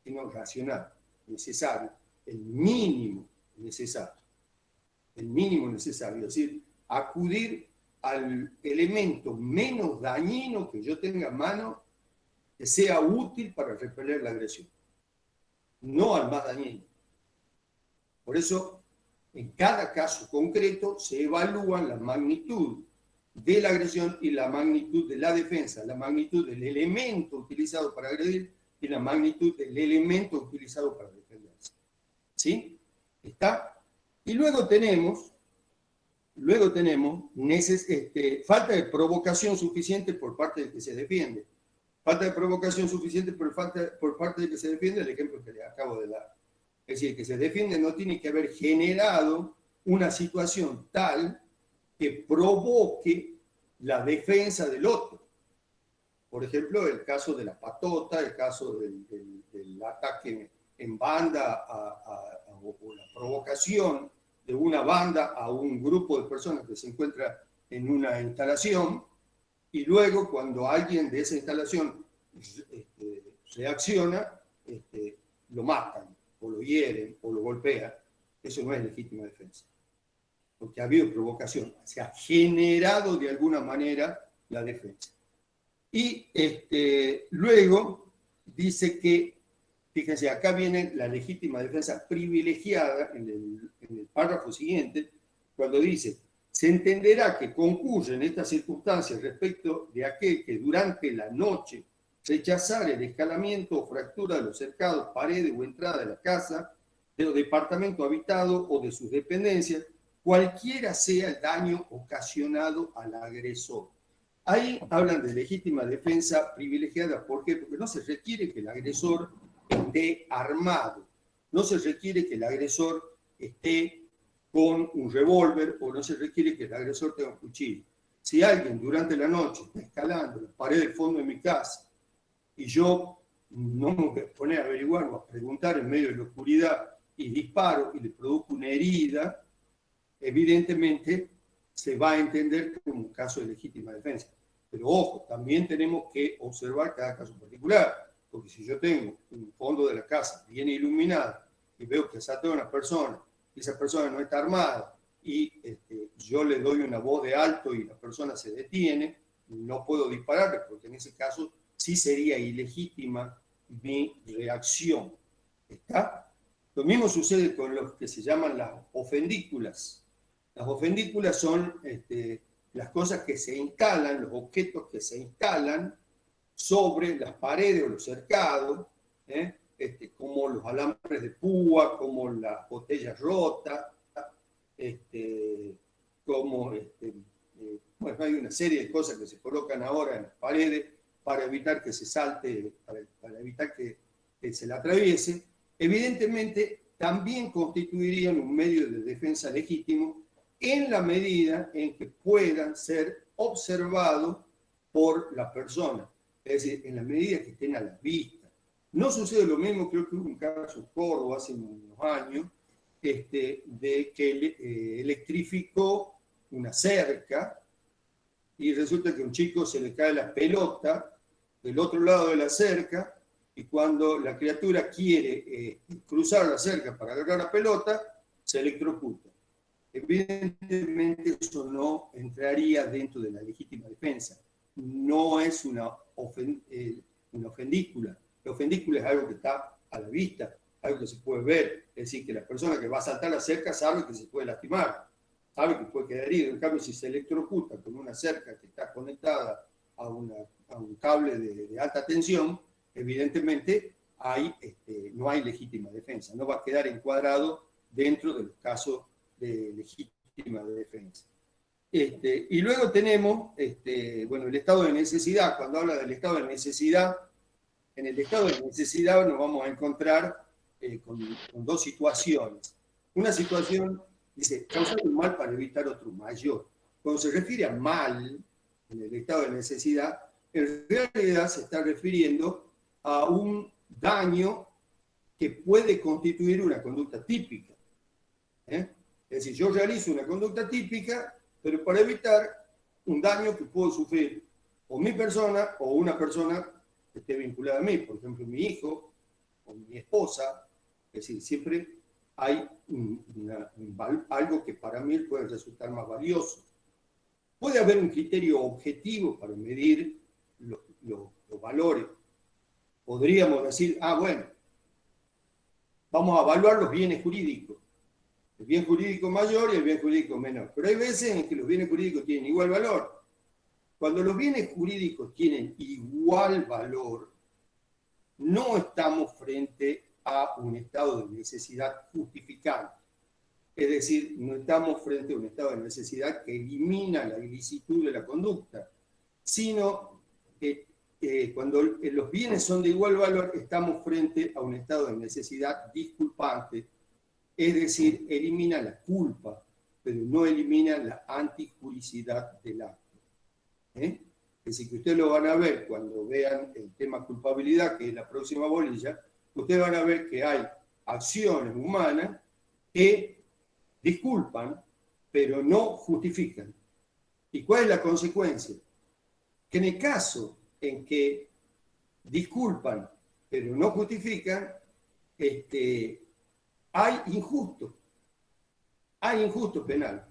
sino racional, necesario, el mínimo necesario. El mínimo necesario, es decir, acudir al elemento menos dañino que yo tenga a mano que sea útil para repeler la agresión, no al más dañino. Por eso, en cada caso concreto se evalúan la magnitud de la agresión y la magnitud de la defensa, la magnitud del elemento utilizado para agredir y la magnitud del elemento utilizado para defenderse. ¿Sí? ¿Está? Y luego tenemos falta de provocación suficiente por parte del que se defiende. Falta de provocación suficiente por parte del que se defiende, el ejemplo que le acabo de dar. Es decir, el que se defiende no tiene que haber generado una situación tal que provoque la defensa del otro. Por ejemplo, el caso de la patota, el caso del ataque en banda o la provocación de una banda a un grupo de personas que se encuentra en una instalación, y luego cuando alguien de esa instalación reacciona, lo matan, o lo hieren, o lo golpean. Eso no es legítima defensa, porque ha habido provocación, se ha generado de alguna manera la defensa. Y luego dice que, fíjense, acá viene la legítima defensa privilegiada en el párrafo siguiente, cuando dice, se entenderá que concurre en estas circunstancias respecto de aquel que durante la noche rechazar el escalamiento o fractura de los cercados, paredes o entrada de la casa, del departamento habitado o de sus dependencias, cualquiera sea el daño ocasionado al agresor. Ahí hablan de legítima defensa privilegiada. ¿Por qué? Porque no se requiere que el agresor esté armado. No se requiere que el agresor esté con un revólver o no se requiere que el agresor tenga un cuchillo. Si alguien durante la noche está escalando la pared del fondo de mi casa y yo no me voy a poner a averiguar o a preguntar en medio de la oscuridad y disparo y le produzco una herida, evidentemente se va a entender como un caso de legítima defensa. Pero ojo, también tenemos que observar cada caso particular, porque si yo tengo un fondo de la casa bien iluminado y veo que asalta a una persona y esa persona no está armada y yo le doy una voz de alto y la persona se detiene, no puedo dispararle porque en ese caso sí sería ilegítima mi reacción. ¿Está? Lo mismo sucede con los que se llaman las ofendículas. Las ofendículas son las cosas que se instalan, los objetos que se instalan sobre las paredes o los cercados, como los alambres de púa, como las botellas rotas, como bueno, hay una serie de cosas que se colocan ahora en las paredes para evitar que se salte, para evitar que se la atraviese. Evidentemente, también constituirían un medio de defensa legítimo en la medida en que puedan ser observados por la persona, es decir, en la medida que estén a la vista. No sucede lo mismo, creo que hubo un caso en Córdoba hace unos años, de que electrificó una cerca y resulta que a un chico se le cae la pelota del otro lado de la cerca y cuando la criatura quiere cruzar la cerca para agarrar la pelota, se electrocuta. Evidentemente eso no entraría dentro de la legítima defensa. No es una ofendícula. La ofendícula es algo que está a la vista, algo que se puede ver. Es decir, que la persona que va a saltar la cerca sabe que se puede lastimar, sabe que puede quedar herido. En cambio, si se electrocuta con una cerca que está conectada a un cable de alta tensión, evidentemente no hay legítima defensa. No va a quedar encuadrado dentro de los casos de legítima defensa. Y luego tenemos bueno, el estado de necesidad. Cuando habla del estado de necesidad, en el estado de necesidad nos vamos a encontrar con dos situaciones. Una situación, dice, causar un mal para evitar otro mayor. Cuando se refiere a mal, en el estado de necesidad, en realidad se está refiriendo a un daño que puede constituir una conducta típica. Es decir, yo realizo una conducta típica, pero para evitar un daño que puedo sufrir o mi persona o una persona que esté vinculada a mí, por ejemplo, mi hijo o mi esposa. Es decir, siempre hay algo que para mí puede resultar más valioso. Puede haber un criterio objetivo para medir los valores. Podríamos decir, bueno, vamos a evaluar los bienes jurídicos. El bien jurídico mayor y el bien jurídico menor. Pero hay veces en que los bienes jurídicos tienen igual valor. Cuando los bienes jurídicos tienen igual valor, no estamos frente a un estado de necesidad justificante. Es decir, no estamos frente a un estado de necesidad que elimina la ilicitud de la conducta, sino que cuando los bienes son de igual valor, estamos frente a un estado de necesidad disculpante. Es decir, elimina la culpa, pero no elimina la antijuricidad del acto. Es decir, que ustedes lo van a ver cuando vean el tema culpabilidad, que es la próxima bolilla, ustedes van a ver que hay acciones humanas que disculpan, pero no justifican. ¿Y cuál es la consecuencia? Que en el caso en que disculpan, pero no justifican, hay injusto penal.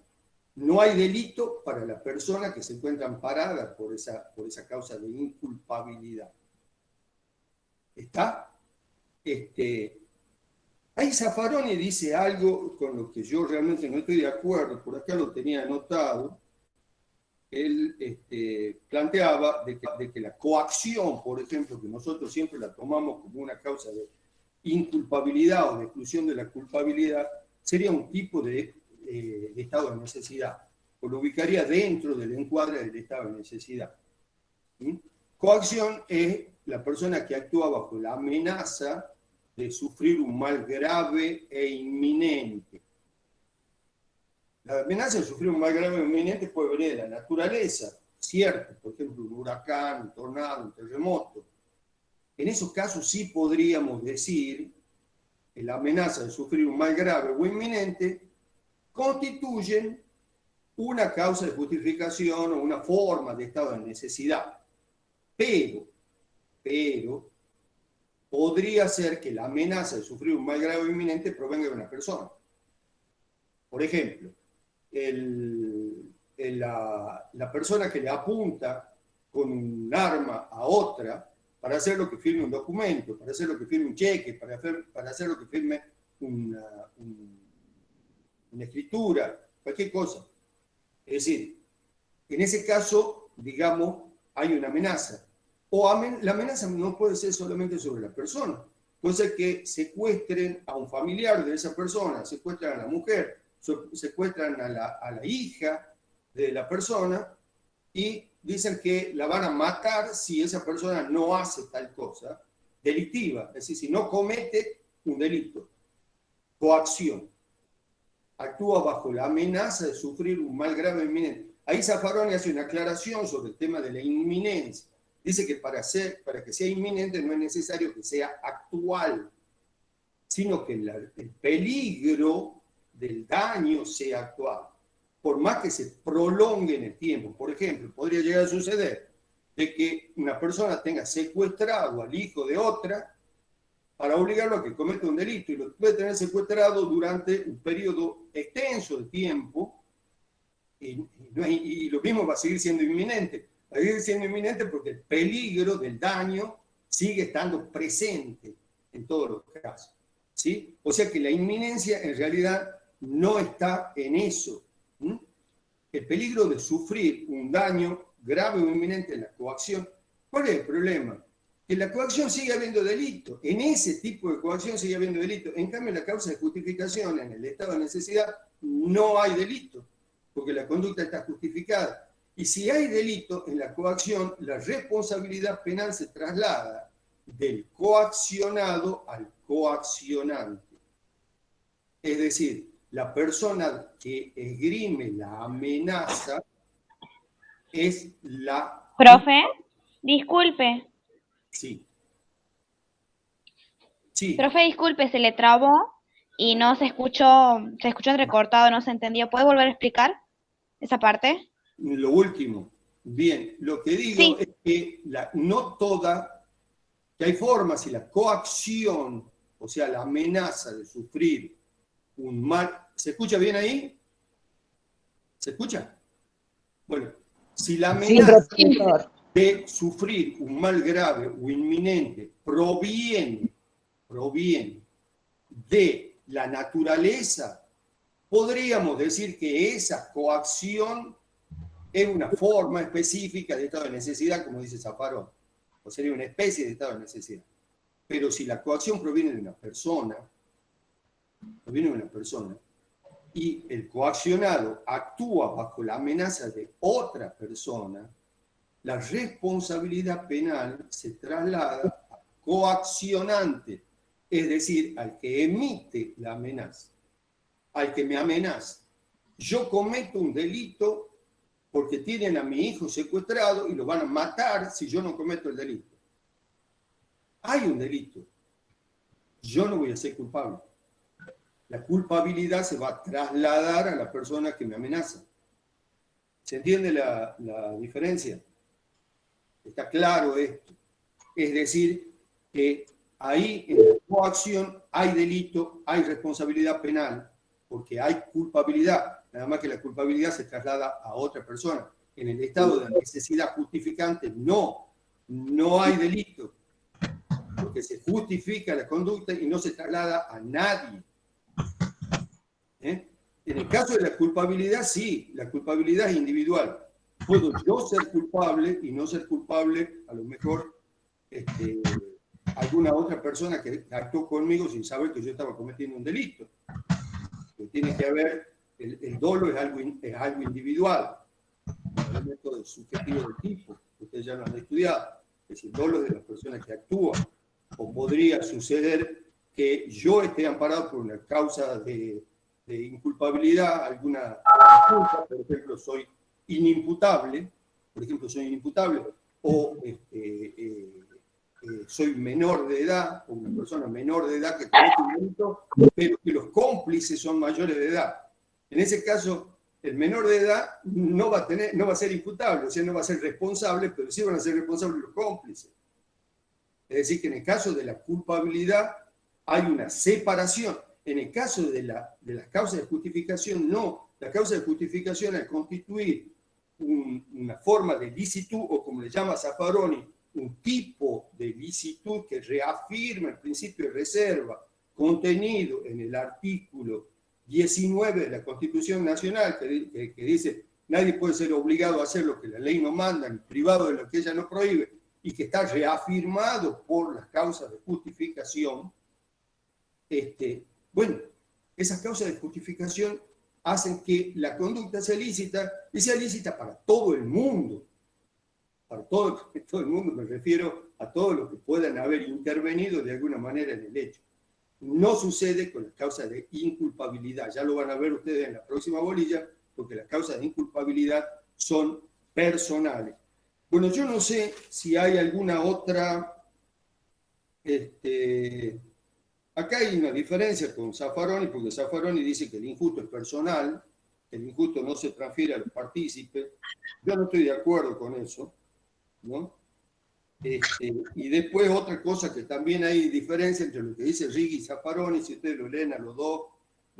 No hay delito para la persona que se encuentra amparada por esa causa de inculpabilidad. ¿Está? Ahí Zaffaroni dice algo con lo que yo realmente no estoy de acuerdo, por acá lo tenía anotado. Él planteaba de que la coacción, por ejemplo, que nosotros siempre la tomamos como una causa de inculpabilidad o de exclusión de la culpabilidad, sería un tipo de estado de necesidad, o lo ubicaría dentro del encuadre del estado de necesidad. ¿Mm? Coacción es la persona que actúa bajo la amenaza de sufrir un mal grave e inminente. La amenaza de sufrir un mal grave e inminente puede venir de la naturaleza, cierto, por ejemplo, un huracán, un tornado, un terremoto. En esos casos sí podríamos decir que la amenaza de sufrir un mal grave o inminente constituyen una causa de justificación o una forma de estado de necesidad. Pero podría ser que la amenaza de sufrir un mal grave o inminente provenga de una persona. Por ejemplo, la persona que le apunta con un arma a otra para hacer lo que firme un documento, para hacer lo que firme un cheque, para hacer lo que firme una escritura, cualquier cosa. Es decir, en ese caso, digamos, hay una amenaza. O la amenaza no puede ser solamente sobre la persona. Puede ser que secuestren a un familiar de esa persona, secuestran a la mujer, secuestran a la hija de la persona y dicen que la van a matar si esa persona no hace tal cosa delictiva, es decir, si no comete un delito. Coacción. Actúa bajo la amenaza de sufrir un mal grave inminente. Ahí Zaffaroni hace una aclaración sobre el tema de la inminencia. Dice que para que sea inminente no es necesario que sea actual, sino que el peligro del daño sea actual. Por más que se prolongue en el tiempo. Por ejemplo, podría llegar a suceder de que una persona tenga secuestrado al hijo de otra para obligarlo a que cometa un delito y lo puede tener secuestrado durante un periodo extenso de tiempo y lo mismo va a seguir siendo inminente. Va a seguir siendo inminente porque el peligro del daño sigue estando presente en todos los casos. ¿Sí? O sea que la inminencia en realidad no está en eso. ¿Mm? El peligro de sufrir un daño grave o inminente en la coacción. ¿Cuál es el problema? Que en la coacción sigue habiendo delito. En ese tipo de coacción sigue habiendo delito. En cambio, en la causa de justificación, en el estado de necesidad, no hay delito, porque la conducta está justificada. Y si hay delito en la coacción, la responsabilidad penal se traslada del coaccionado al coaccionante. Es decir, la persona que esgrime la amenaza es la...
Profe, disculpe.
Sí. Sí.
Profe, disculpe, se le trabó y no se escuchó entrecortado, no se entendió. ¿Puede volver a explicar esa parte?
Lo último. Bien, lo que digo
Sí.
es que no toda, que hay formas y la coacción, o sea, la amenaza de sufrir un mal... ¿Se escucha bien ahí? ¿Se escucha? Bueno, si la amenaza de sufrir un mal grave o inminente proviene de la naturaleza, podríamos decir que esa coacción es una forma específica de estado de necesidad, como dice Zaffaroni, o sería una especie de estado de necesidad. Pero si la coacción proviene de una persona, y el coaccionado actúa bajo la amenaza de otra persona, la responsabilidad penal se traslada al coaccionante, es decir, al que emite la amenaza, al que me amenaza. Yo cometo un delito porque tienen a mi hijo secuestrado y lo van a matar si yo no cometo el delito. Hay un delito. Yo no voy a ser culpable. La culpabilidad se va a trasladar a la persona que me amenaza. ¿Se entiende la diferencia? Está claro esto. Es decir, que ahí en la coacción hay delito, hay responsabilidad penal, porque hay culpabilidad, nada más que la culpabilidad se traslada a otra persona. En el estado de necesidad justificante no hay delito, porque se justifica la conducta y no se traslada a nadie. En el caso de la culpabilidad, sí, la culpabilidad es individual. Puedo yo ser culpable y no ser culpable, a lo mejor alguna otra persona que actuó conmigo sin saber que yo estaba cometiendo un delito. Que tiene que haber, el dolo es algo individual, un elemento subjetivo del tipo. ustedes ya lo han estudiado, es decir, dolo de las personas que actúan, o podría suceder que yo esté amparado por una causa de inculpabilidad, alguna culpa, por ejemplo, soy inimputable, o soy menor de edad, o una persona menor de edad que comete un delito, pero que los cómplices son mayores de edad. En ese caso, el menor de edad no va a ser imputable, o sea, no va a ser responsable, pero sí van a ser responsables los cómplices. Es decir, que en el caso de la culpabilidad hay una separación. En el caso de las causas de justificación, no. La causa de justificación, al constituir una forma de licitud, o como le llama Zaffaroni, un tipo de licitud que reafirma el principio de reserva contenido en el artículo 19 de la Constitución Nacional, que dice nadie puede ser obligado a hacer lo que la ley no manda, ni privado de lo que ella no prohíbe, y que está reafirmado por las causas de justificación. Bueno, esas causas de justificación hacen que la conducta sea lícita, y sea lícita para todo el mundo. Para todo el mundo me refiero a todos los que puedan haber intervenido de alguna manera en el hecho. No sucede con las causas de inculpabilidad. Ya lo van a ver ustedes en la próxima bolilla, porque las causas de inculpabilidad son personales. Bueno, yo no sé si hay alguna otra... Acá hay una diferencia con Zaffaroni, porque Zaffaroni dice que el injusto es personal, que el injusto no se transfiere a los partícipes. Yo no estoy de acuerdo con eso, ¿no? Y después otra cosa que también hay diferencia entre lo que dice Righi y Zaffaroni, si ustedes lo leen a los dos,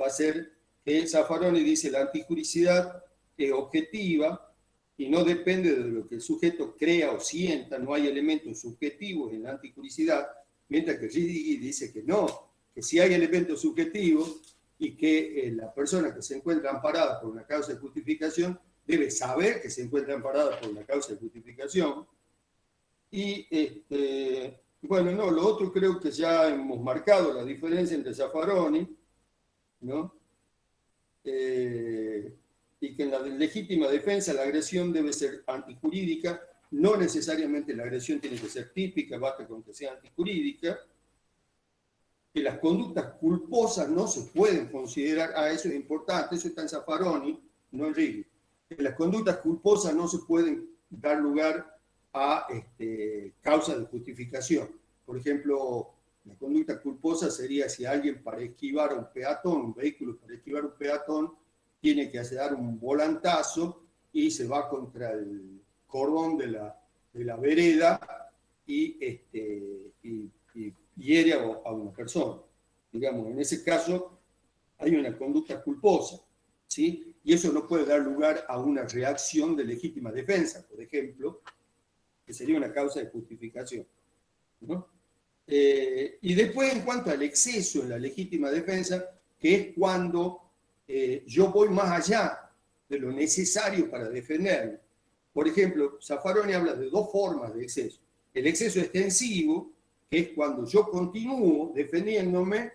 va a ser que Zaffaroni dice la antijuricidad es objetiva y no depende de lo que el sujeto crea o sienta, no hay elementos subjetivos en la antijuricidad, mientras que Righi dice que no, que sí hay elementos subjetivos y que la persona que se encuentra amparada por una causa de justificación debe saber que se encuentra amparada por una causa de justificación. Y bueno, no, lo otro creo que ya hemos marcado la diferencia entre Zaffaroni, ¿no? Y que en la legítima defensa la agresión debe ser antijurídica, no necesariamente la agresión tiene que ser típica, basta con que sea antijurídica, que las conductas culposas no se pueden considerar, eso es importante, eso está en Zaffaroni, no en Righi, que las conductas culposas no se pueden dar lugar a causas de justificación. Por ejemplo, la conducta culposa sería si alguien para esquivar a un peatón, un vehículo para esquivar a un peatón, tiene que dar un volantazo y se va contra el cordón de la vereda y hiere a una persona. Digamos, en ese caso hay una conducta culposa, ¿sí? Y eso no puede dar lugar a una reacción de legítima defensa, por ejemplo, que sería una causa de justificación, ¿no? Y después, en cuanto al exceso en la legítima defensa, que es cuando yo voy más allá de lo necesario para defenderme. Por ejemplo, Zaffaroni habla de dos formas de exceso. El exceso extensivo, que es cuando yo continúo defendiéndome,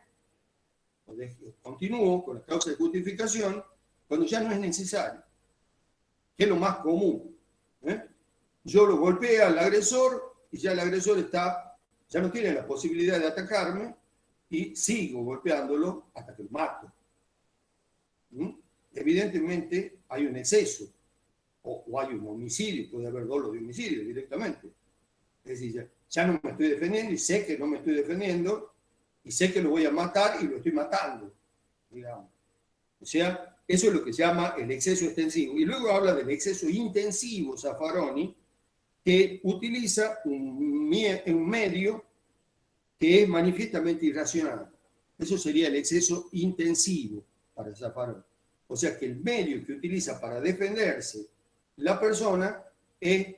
continúo con la causa de justificación, cuando ya no es necesario, que es lo más común. Yo lo golpeo al agresor y ya el agresor ya no tiene la posibilidad de atacarme y sigo golpeándolo hasta que lo mato. Evidentemente hay un exceso o hay un homicidio, puede haber dolo de homicidio directamente. Es decir, ya no me estoy defendiendo y sé que no me estoy defendiendo y sé que lo voy a matar y lo estoy matando, digamos. O sea, eso es lo que se llama el exceso extensivo. Y luego habla del exceso intensivo, Zaffaroni, que utiliza un medio que es manifiestamente irracional. Eso sería el exceso intensivo para Zaffaroni. O sea que el medio que utiliza para defenderse la persona es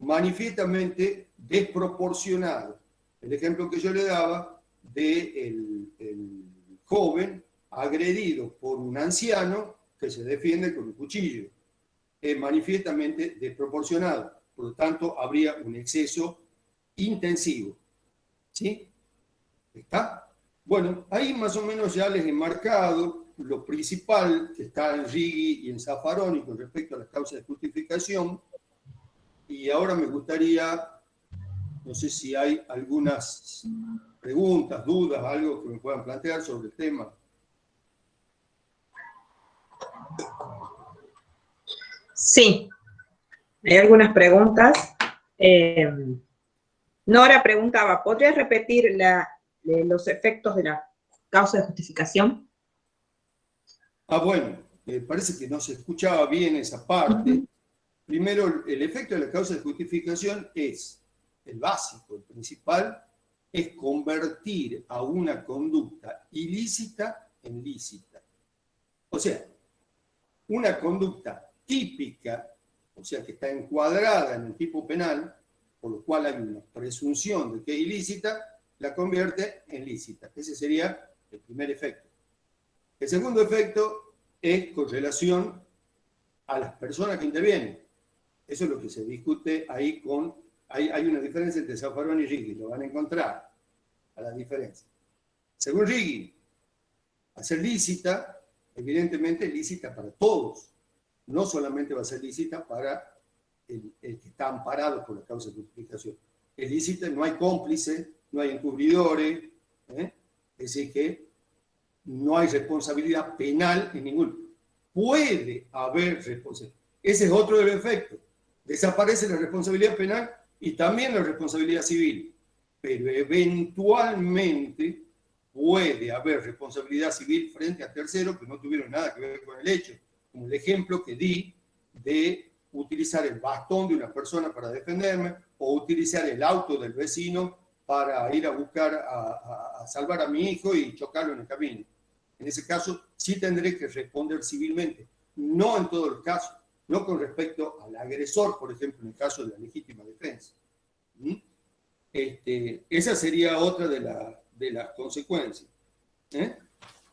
manifiestamente desproporcionado. El ejemplo que yo le daba del joven agredido por un anciano que se defiende con un cuchillo. Es manifiestamente desproporcionado. Por lo tanto, habría un exceso intensivo. ¿Sí? ¿Está? Bueno, ahí más o menos ya les he marcado lo principal que está en Righi y en Zaffaroni con respecto a las causas de justificación. Y ahora me gustaría, no sé si hay algunas preguntas, dudas, algo que me puedan plantear sobre el tema.
Sí, hay algunas preguntas. Nora preguntaba, ¿podrías repetir los efectos de la causa de justificación?
Bueno, parece que no se escuchaba bien esa parte. Primero, el efecto de la causa de justificación es el básico, el principal, es convertir a una conducta ilícita en lícita. O sea, una conducta típica, o sea, que está encuadrada en el tipo penal, por lo cual hay una presunción de que es ilícita, la convierte en lícita. Ese sería el primer efecto. El segundo efecto es con relación a las personas que intervienen. Eso es lo que se discute ahí con... Hay una diferencia entre Zaffaroni y Righi, lo van a encontrar, a la diferencia. Según Righi, a ser lícita, evidentemente es lícita para todos. No solamente va a ser lícita para el que está amparado por la causa de justificación. Es lícita, no hay cómplices, no hay encubridores, es decir, que no hay responsabilidad penal en ningún. Puede haber responsabilidad. Ese es otro de los efectos. Desaparece la responsabilidad penal y también la responsabilidad civil. Pero eventualmente puede haber responsabilidad civil frente a terceros que no tuvieron nada que ver con el hecho. Como el ejemplo que di de utilizar el bastón de una persona para defenderme o utilizar el auto del vecino para ir a buscar, a salvar a mi hijo y chocarlo en el camino. En ese caso, sí tendré que responder civilmente. No en todos los casos. No con respecto al agresor, por ejemplo, en el caso de la legítima defensa. Esa sería otra de las consecuencias.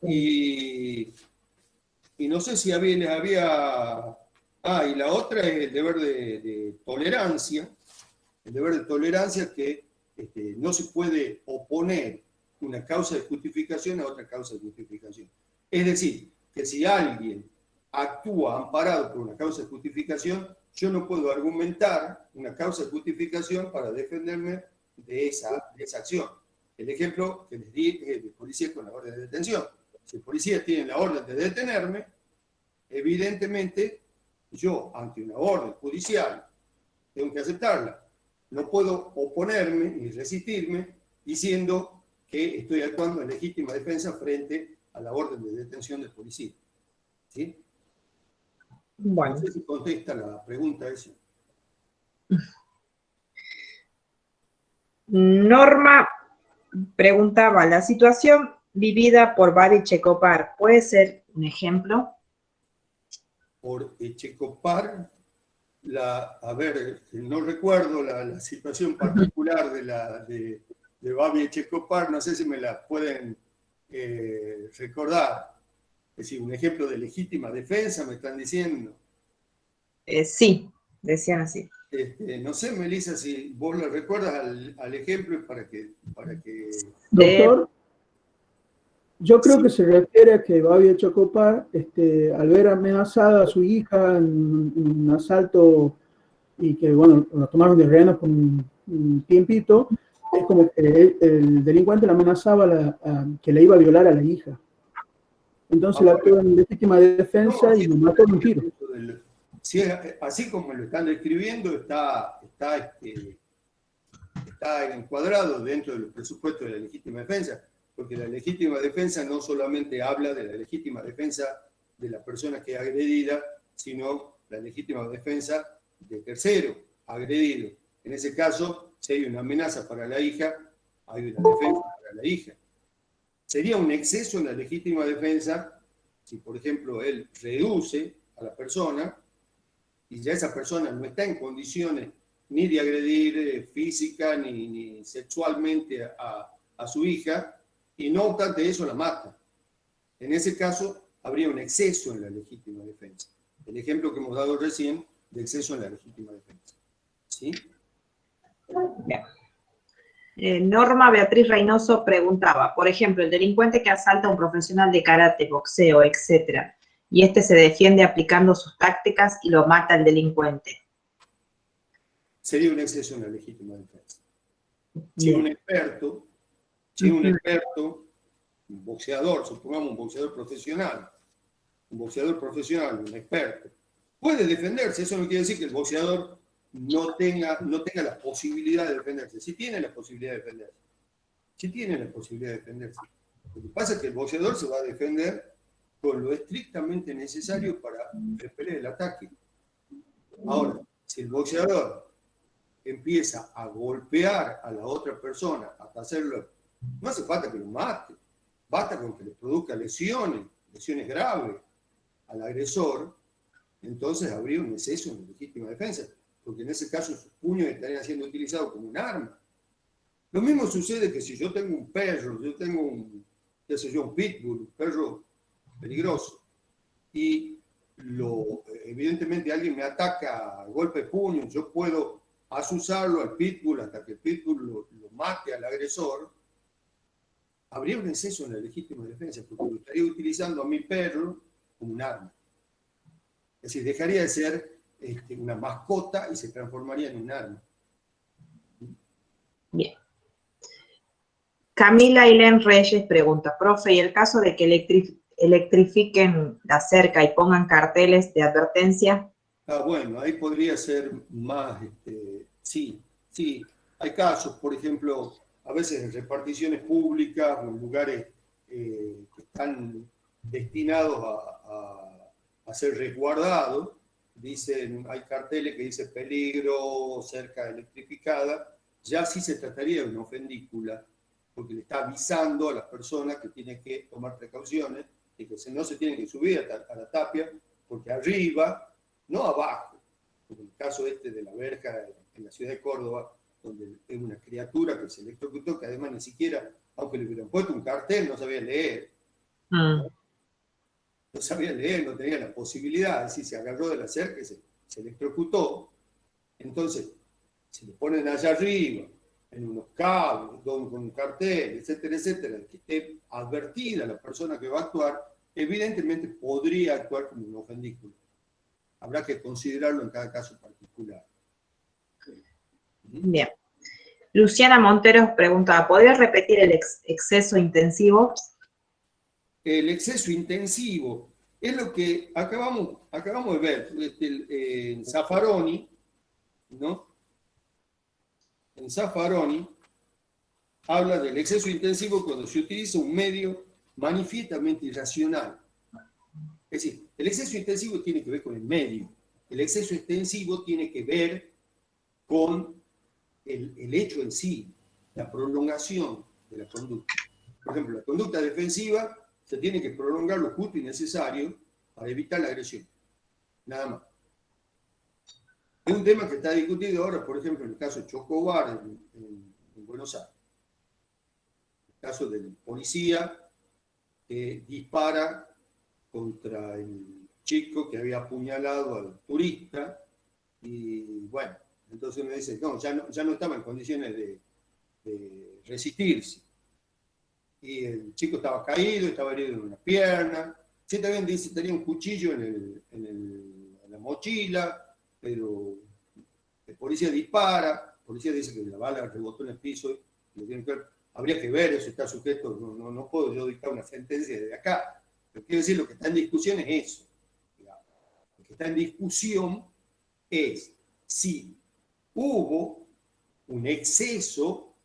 Y no sé si les había... y la otra es el deber de tolerancia. El deber de tolerancia que no se puede oponer una causa de justificación a otra causa de justificación. Es decir, que si alguien actúa amparado por una causa de justificación, yo no puedo argumentar una causa de justificación para defenderme de esa acción. El ejemplo que les di es de policía con la orden de detención. Si el policía tiene la orden de detenerme, evidentemente yo, ante una orden judicial, tengo que aceptarla. No puedo oponerme ni resistirme diciendo que estoy actuando en legítima defensa frente a la orden de detención del policía. ¿Sí?
Bueno.
No sé si contesta la pregunta esa.
Norma preguntaba, ¿la situación vivida por Babi Checopar puede ser un ejemplo?
Por Checopar, a ver, no recuerdo la situación particular de Babi Checopar, no sé si me la pueden recordar. Es decir, un ejemplo de legítima defensa, me están diciendo.
Sí, decían así.
No sé, Melissa, si vos lo recuerdas al ejemplo para que...
Doctor, yo creo que se refiere a que Babi Checopar, al ver amenazada a su hija en un asalto y que, bueno, la tomaron de rehén por un tiempito, es como que el delincuente la amenazaba que le iba a violar a la hija. Entonces la actuó en legítima defensa y lo mató de un tiro.
Sí, así como lo están describiendo, está encuadrado dentro de los presupuestos de la legítima defensa, porque la legítima defensa no solamente habla de la legítima defensa de la persona que es agredida, sino la legítima defensa de tercero agredido. En ese caso, si hay una amenaza para la hija, hay una defensa para la hija. Sería un exceso en la legítima defensa si, por ejemplo, él reduce a la persona y ya esa persona no está en condiciones ni de agredir física ni sexualmente a su hija, y no obstante eso la mata. En ese caso, habría un exceso en la legítima defensa. El ejemplo que hemos dado recién de exceso en la legítima defensa. ¿Sí?
Norma Beatriz Reynoso preguntaba, por ejemplo, el delincuente que asalta a un profesional de karate, boxeo, etc., y se defiende aplicando sus tácticas y lo mata al delincuente.
sería un exceso en la legítima defensa. Si
Bien.
un experto, un boxeador, supongamos un boxeador profesional, un experto, puede defenderse. Eso no quiere decir que el boxeador no tenga la posibilidad de defenderse. Sí tiene la posibilidad de defenderse. Sí tiene la posibilidad de defenderse. Lo que pasa es que el boxeador se va a defender con lo estrictamente necesario para repeler el ataque. Ahora, si el boxeador empieza a golpear a la otra persona hasta hacerlo, no hace falta que lo mate, basta con que le produzca lesiones graves al agresor, entonces habría un exceso en legítima defensa, porque en ese caso sus puños estarían siendo utilizados como un arma. Lo mismo sucede que si yo tengo un perro, yo tengo un pitbull, un perro peligroso, y evidentemente alguien me ataca a golpe de puño, yo puedo asusarlo al pitbull hasta que el pitbull lo mate al agresor, habría un exceso en la legítima defensa, porque lo estaría utilizando a mi perro como un arma. Es decir, dejaría de ser una mascota y se transformaría en un arma.
Bien. Camila Ilén Reyes pregunta, profe, ¿y el caso de que electrifiquen la cerca y pongan carteles de advertencia?
Bueno, ahí podría ser más, sí. Hay casos, por ejemplo, a veces en reparticiones públicas o en lugares que están destinados a ser resguardados, hay carteles que dicen peligro, cerca electrificada, ya sí se trataría de una ofendícula, porque le está avisando a las personas que tienen que tomar precauciones y que no se tienen que subir a la tapia, porque arriba, no abajo, como el caso de la verja en la ciudad de Córdoba, donde es una criatura que se electrocutó, que además ni siquiera, aunque le hubieran puesto un cartel, no sabía leer. No sabía leer, no tenía la posibilidad, es decir, se agarró de la cerca y se electrocutó. Entonces, se le ponen allá arriba, en unos cables, con un cartel, etcétera, que esté advertida la persona que va a actuar, evidentemente podría actuar como un ofendículo. Habrá que considerarlo en cada caso particular.
Bien. Luciana Monteros preguntaba, ¿podría repetir el exceso intensivo?
El exceso intensivo es lo que acabamos de ver en Zaffaroni, ¿no? En Zaffaroni habla del exceso intensivo cuando se utiliza un medio manifiestamente irracional. Es decir, el exceso intensivo tiene que ver con el medio. El exceso extensivo tiene que ver con el hecho en sí, la prolongación de la conducta. Por ejemplo, la conducta defensiva se tiene que prolongar lo justo y necesario para evitar la agresión. Nada más. Es un tema que está discutido ahora, por ejemplo, en el caso de Chocobar en Buenos Aires. El caso del policía que dispara contra el chico que había apuñalado al turista y bueno, entonces uno dice, no, ya no estaba en condiciones de resistirse. Y el chico estaba caído, estaba herido en una pierna. Sí, también dice, tenía un cuchillo en la mochila, pero el policía dispara, el policía dice que la bala rebotó en el piso, habría que ver, eso está sujeto, no puedo yo dictar una sentencia desde acá, pero quiero decir, lo que está en discusión es eso. Lo que está en discusión es si hubo un exceso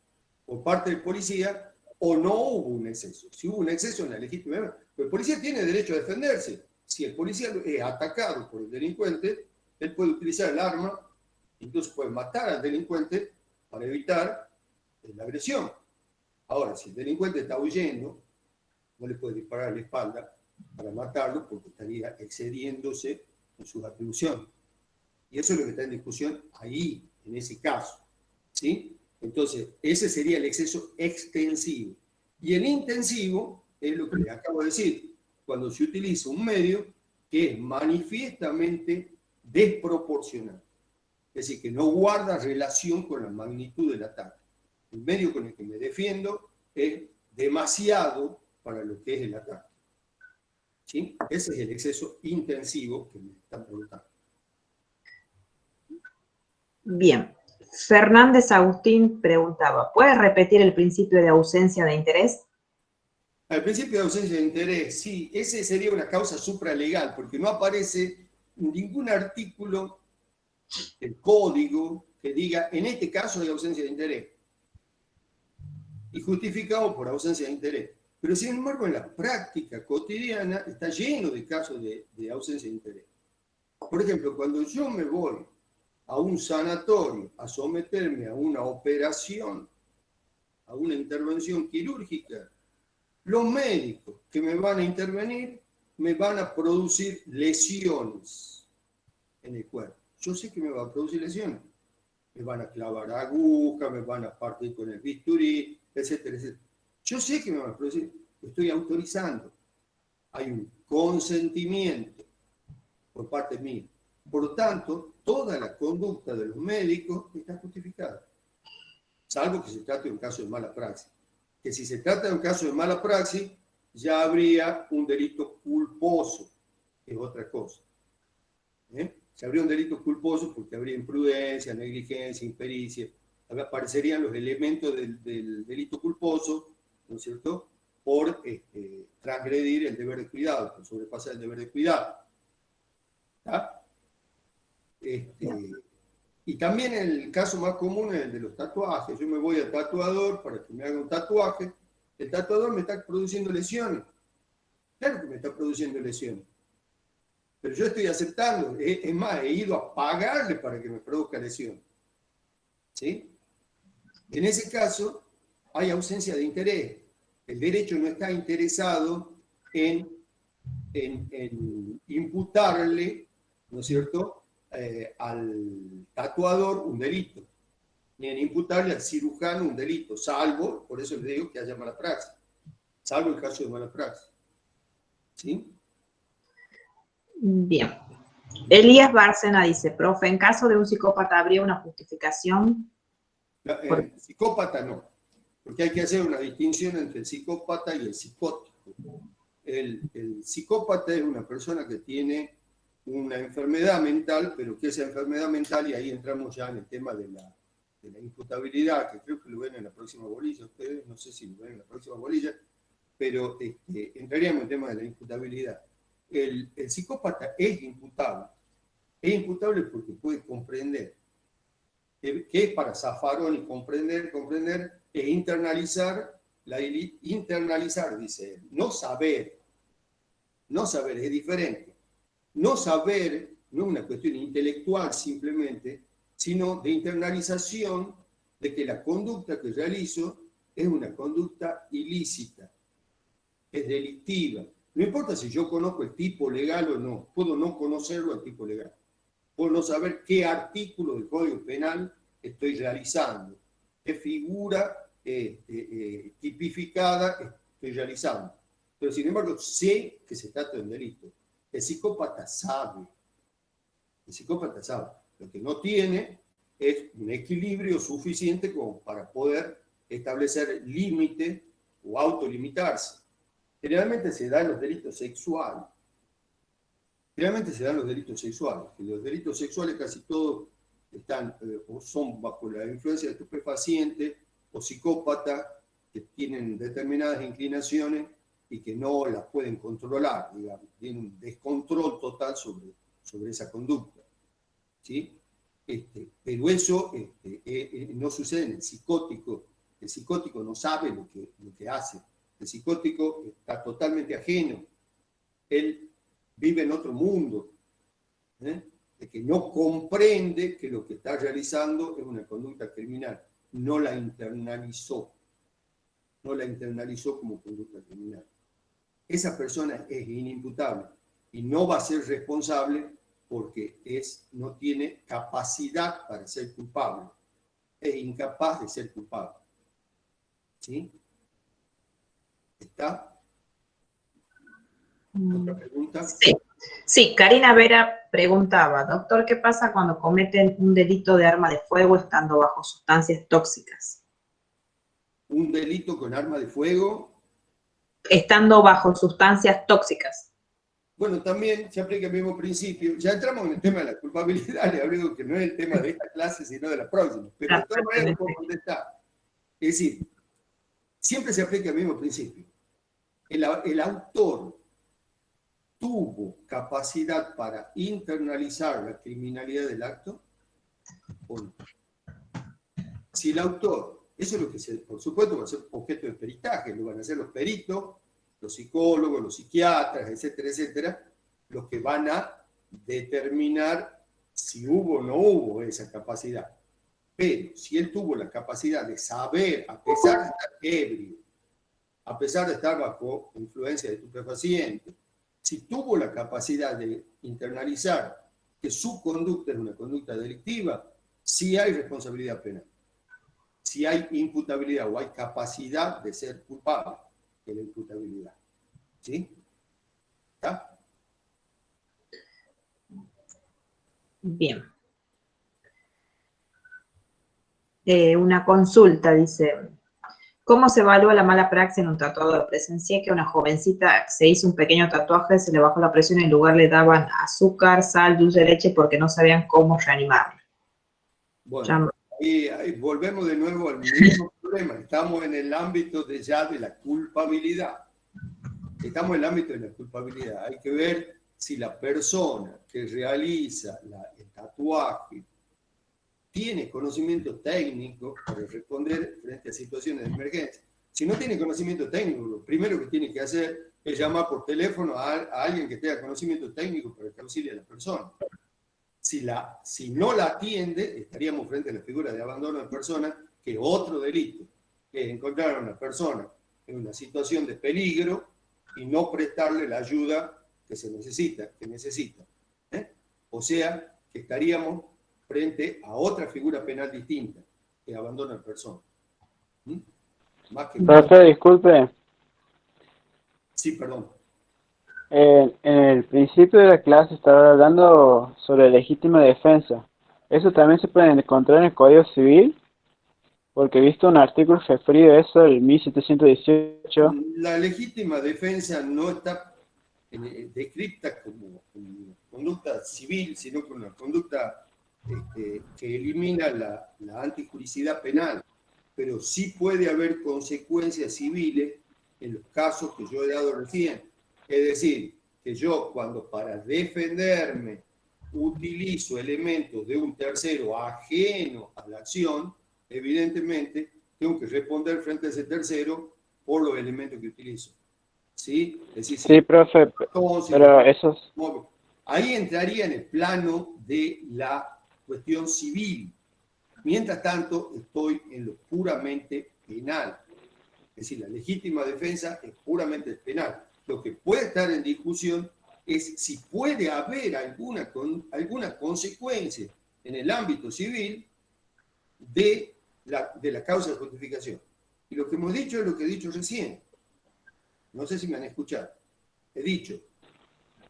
por parte del policía o no hubo un exceso. Si hubo un exceso en la legítima defensa. Pero el policía tiene derecho a defenderse. Si el policía es atacado por el delincuente, él puede utilizar el arma, incluso puede matar al delincuente para evitar la agresión. Ahora, si el delincuente está huyendo, no le puede disparar a la espalda para matarlo porque estaría excediéndose en sus atribuciones. Y eso es lo que está en discusión ahí, en ese caso. ¿Sí? Entonces, ese sería el exceso extensivo. Y el intensivo es lo que les acabo de decir, cuando se utiliza un medio que es manifiestamente desproporcional. Es decir, que no guarda relación con la magnitud del ataque. El medio con el que me defiendo es demasiado para lo que es el ataque. ¿Sí? Ese es el exceso intensivo que me están preguntando.
Bien. Fernández Agustín preguntaba, ¿puedes repetir el principio de ausencia de interés?
El principio de ausencia de interés, sí, ese sería una causa supralegal, porque no aparece ningún artículo del código que diga, en este caso hay ausencia de interés, y justificado por ausencia de interés. Pero sin embargo, en la práctica cotidiana está lleno de casos de ausencia de interés. Por ejemplo, cuando yo me voy a un sanatorio a someterme a una operación, a una intervención quirúrgica, los médicos que me van a intervenir me van a producir lesiones en el cuerpo. Yo sé que me van a producir lesiones. Me van a clavar agujas, me van a partir con el bisturí, etcétera, etcétera. Yo sé que me van a producir, lo estoy autorizando. Hay un consentimiento por parte mía. Por lo tanto, toda la conducta de los médicos está justificada. Salvo que se trate de un caso de mala praxis. Que si se trata de un caso de mala praxis, ya habría un delito culposo, que es otra cosa. Se habría un delito culposo porque habría imprudencia, negligencia, impericia. Aparecerían los elementos del delito culposo, ¿no es cierto?, por transgredir el deber de cuidado, por sobrepasar el deber de cuidado. ¿Está? Y también el caso más común es el de los tatuajes. Yo me voy al tatuador para que me haga un tatuaje. El tatuador me está produciendo lesiones. Claro que me está produciendo lesiones. Pero yo estoy aceptando. Es más, he ido a pagarle para que me produzca lesiones. ¿Sí? En ese caso, hay ausencia de interés. El derecho no está interesado en imputarle, ¿no es cierto?, al tatuador un delito, ni en imputarle al cirujano un delito, salvo, por eso le digo que haya mala praxis, salvo el caso de mala praxis. ¿Sí?
Bien. Elías Bárcena dice, profe, en caso de un psicópata, ¿habría una justificación?
Psicópata no, porque hay que hacer una distinción entre el psicópata y el psicótico. El psicópata es una persona que tiene una enfermedad mental, pero que esa enfermedad mental, y ahí entramos ya en el tema de la imputabilidad, que creo que lo ven en la próxima bolilla, ustedes, no sé si lo ven en la próxima bolilla, pero entraríamos en el tema de la imputabilidad. El psicópata es imputable porque puede comprender, que es para Zaffaroni comprender es internalizar, dice él, no saber es diferente. No saber no es una cuestión intelectual simplemente, sino de internalización de que la conducta que realizo es una conducta ilícita, es delictiva. No importa si yo conozco el tipo legal o no, puedo no conocerlo al tipo legal, puedo no saber qué artículo del Código Penal estoy realizando, qué figura tipificada estoy realizando. Pero sin embargo sé que se trata de un delito. El psicópata sabe. Lo que no tiene es un equilibrio suficiente como para poder establecer límite o autolimitarse. Generalmente se dan los delitos sexuales. Que los delitos sexuales casi todos están o son bajo la influencia de estupefacientes o psicópatas que tienen determinadas inclinaciones y que no las pueden controlar, digamos, tienen un descontrol total sobre esa conducta. ¿Sí? Pero eso no sucede en el psicótico. El psicótico no sabe lo que hace. El psicótico está totalmente ajeno. Él vive en otro mundo, de que no comprende que lo que está realizando es una conducta criminal. No la internalizó como conducta criminal. Esa persona es inimputable y no va a ser responsable porque no tiene capacidad para ser culpable. Es incapaz de ser culpable. ¿Sí? ¿Está? ¿Otra pregunta?
Sí, Karina Vera preguntaba, doctor, ¿qué pasa cuando cometen un delito de arma de fuego estando bajo sustancias tóxicas?
Un delito con arma de fuego.
Estando bajo sustancias tóxicas.
Bueno, también se aplica el mismo principio. Ya entramos en el tema de la culpabilidad, le agrego que no es el tema de esta clase, sino de la próxima. Pero de todas maneras, puedo contestar. Es decir, siempre se aplica el mismo principio. El autor tuvo capacidad para internalizar la criminalidad del acto o no. Si el autor, eso es lo que por supuesto va a ser objeto de peritaje, lo van a hacer los peritos, los psicólogos, los psiquiatras, etcétera, etcétera, los que van a determinar si hubo o no hubo esa capacidad. Pero si él tuvo la capacidad de saber, a pesar de estar ebrio, a pesar de estar bajo influencia de estupefacientes, si tuvo la capacidad de internalizar que su conducta es una conducta delictiva, sí hay responsabilidad penal. Si hay imputabilidad o hay capacidad de ser culpable de la imputabilidad. ¿Sí? ¿Está?
Bien. Una consulta, dice, ¿cómo se evalúa la mala praxis en un tatuador? Presencié que una jovencita se hizo un pequeño tatuaje, se le bajó la presión y en lugar le daban azúcar, sal, dulce de leche porque no sabían cómo reanimarlo.
Bueno, ahí volvemos de nuevo al mismo problema. Estamos en el ámbito de la culpabilidad. Estamos en el ámbito de la culpabilidad. Hay que ver si la persona que realiza el tatuaje tiene conocimiento técnico para responder frente a situaciones de emergencia. Si no tiene conocimiento técnico, lo primero que tiene que hacer es llamar por teléfono a alguien que tenga conocimiento técnico para que auxilie a la persona. Si no la atiende, estaríamos frente a la figura de abandono de persona, que otro delito, que es encontrar a una persona en una situación de peligro y no prestarle la ayuda que necesita. O sea, que estaríamos frente a otra figura penal distinta, que abandona a persona.
Profe, disculpe.
Sí, perdón.
En el principio de la clase estaba hablando sobre legítima defensa. ¿Eso también se puede encontrar en el Código Civil? Porque he visto un artículo referido a eso, el 1718.
La legítima defensa no está descrita como una conducta civil, sino como una conducta que elimina la antijuricidad penal. Pero sí puede haber consecuencias civiles en los casos que yo he dado recién. Es decir, que yo cuando para defenderme utilizo elementos de un tercero ajeno a la acción, evidentemente tengo que responder frente a ese tercero por los elementos que utilizo. ¿Sí? Es decir,
sí, profe, pero esos...
Ahí entraría en el plano de la cuestión civil. Mientras tanto, estoy en lo puramente penal. Es decir, la legítima defensa es puramente penal. Lo que puede estar en discusión es si puede haber alguna consecuencia en el ámbito civil de la causa de justificación. Y lo que hemos dicho es lo que he dicho recién. No sé si me han escuchado. He dicho,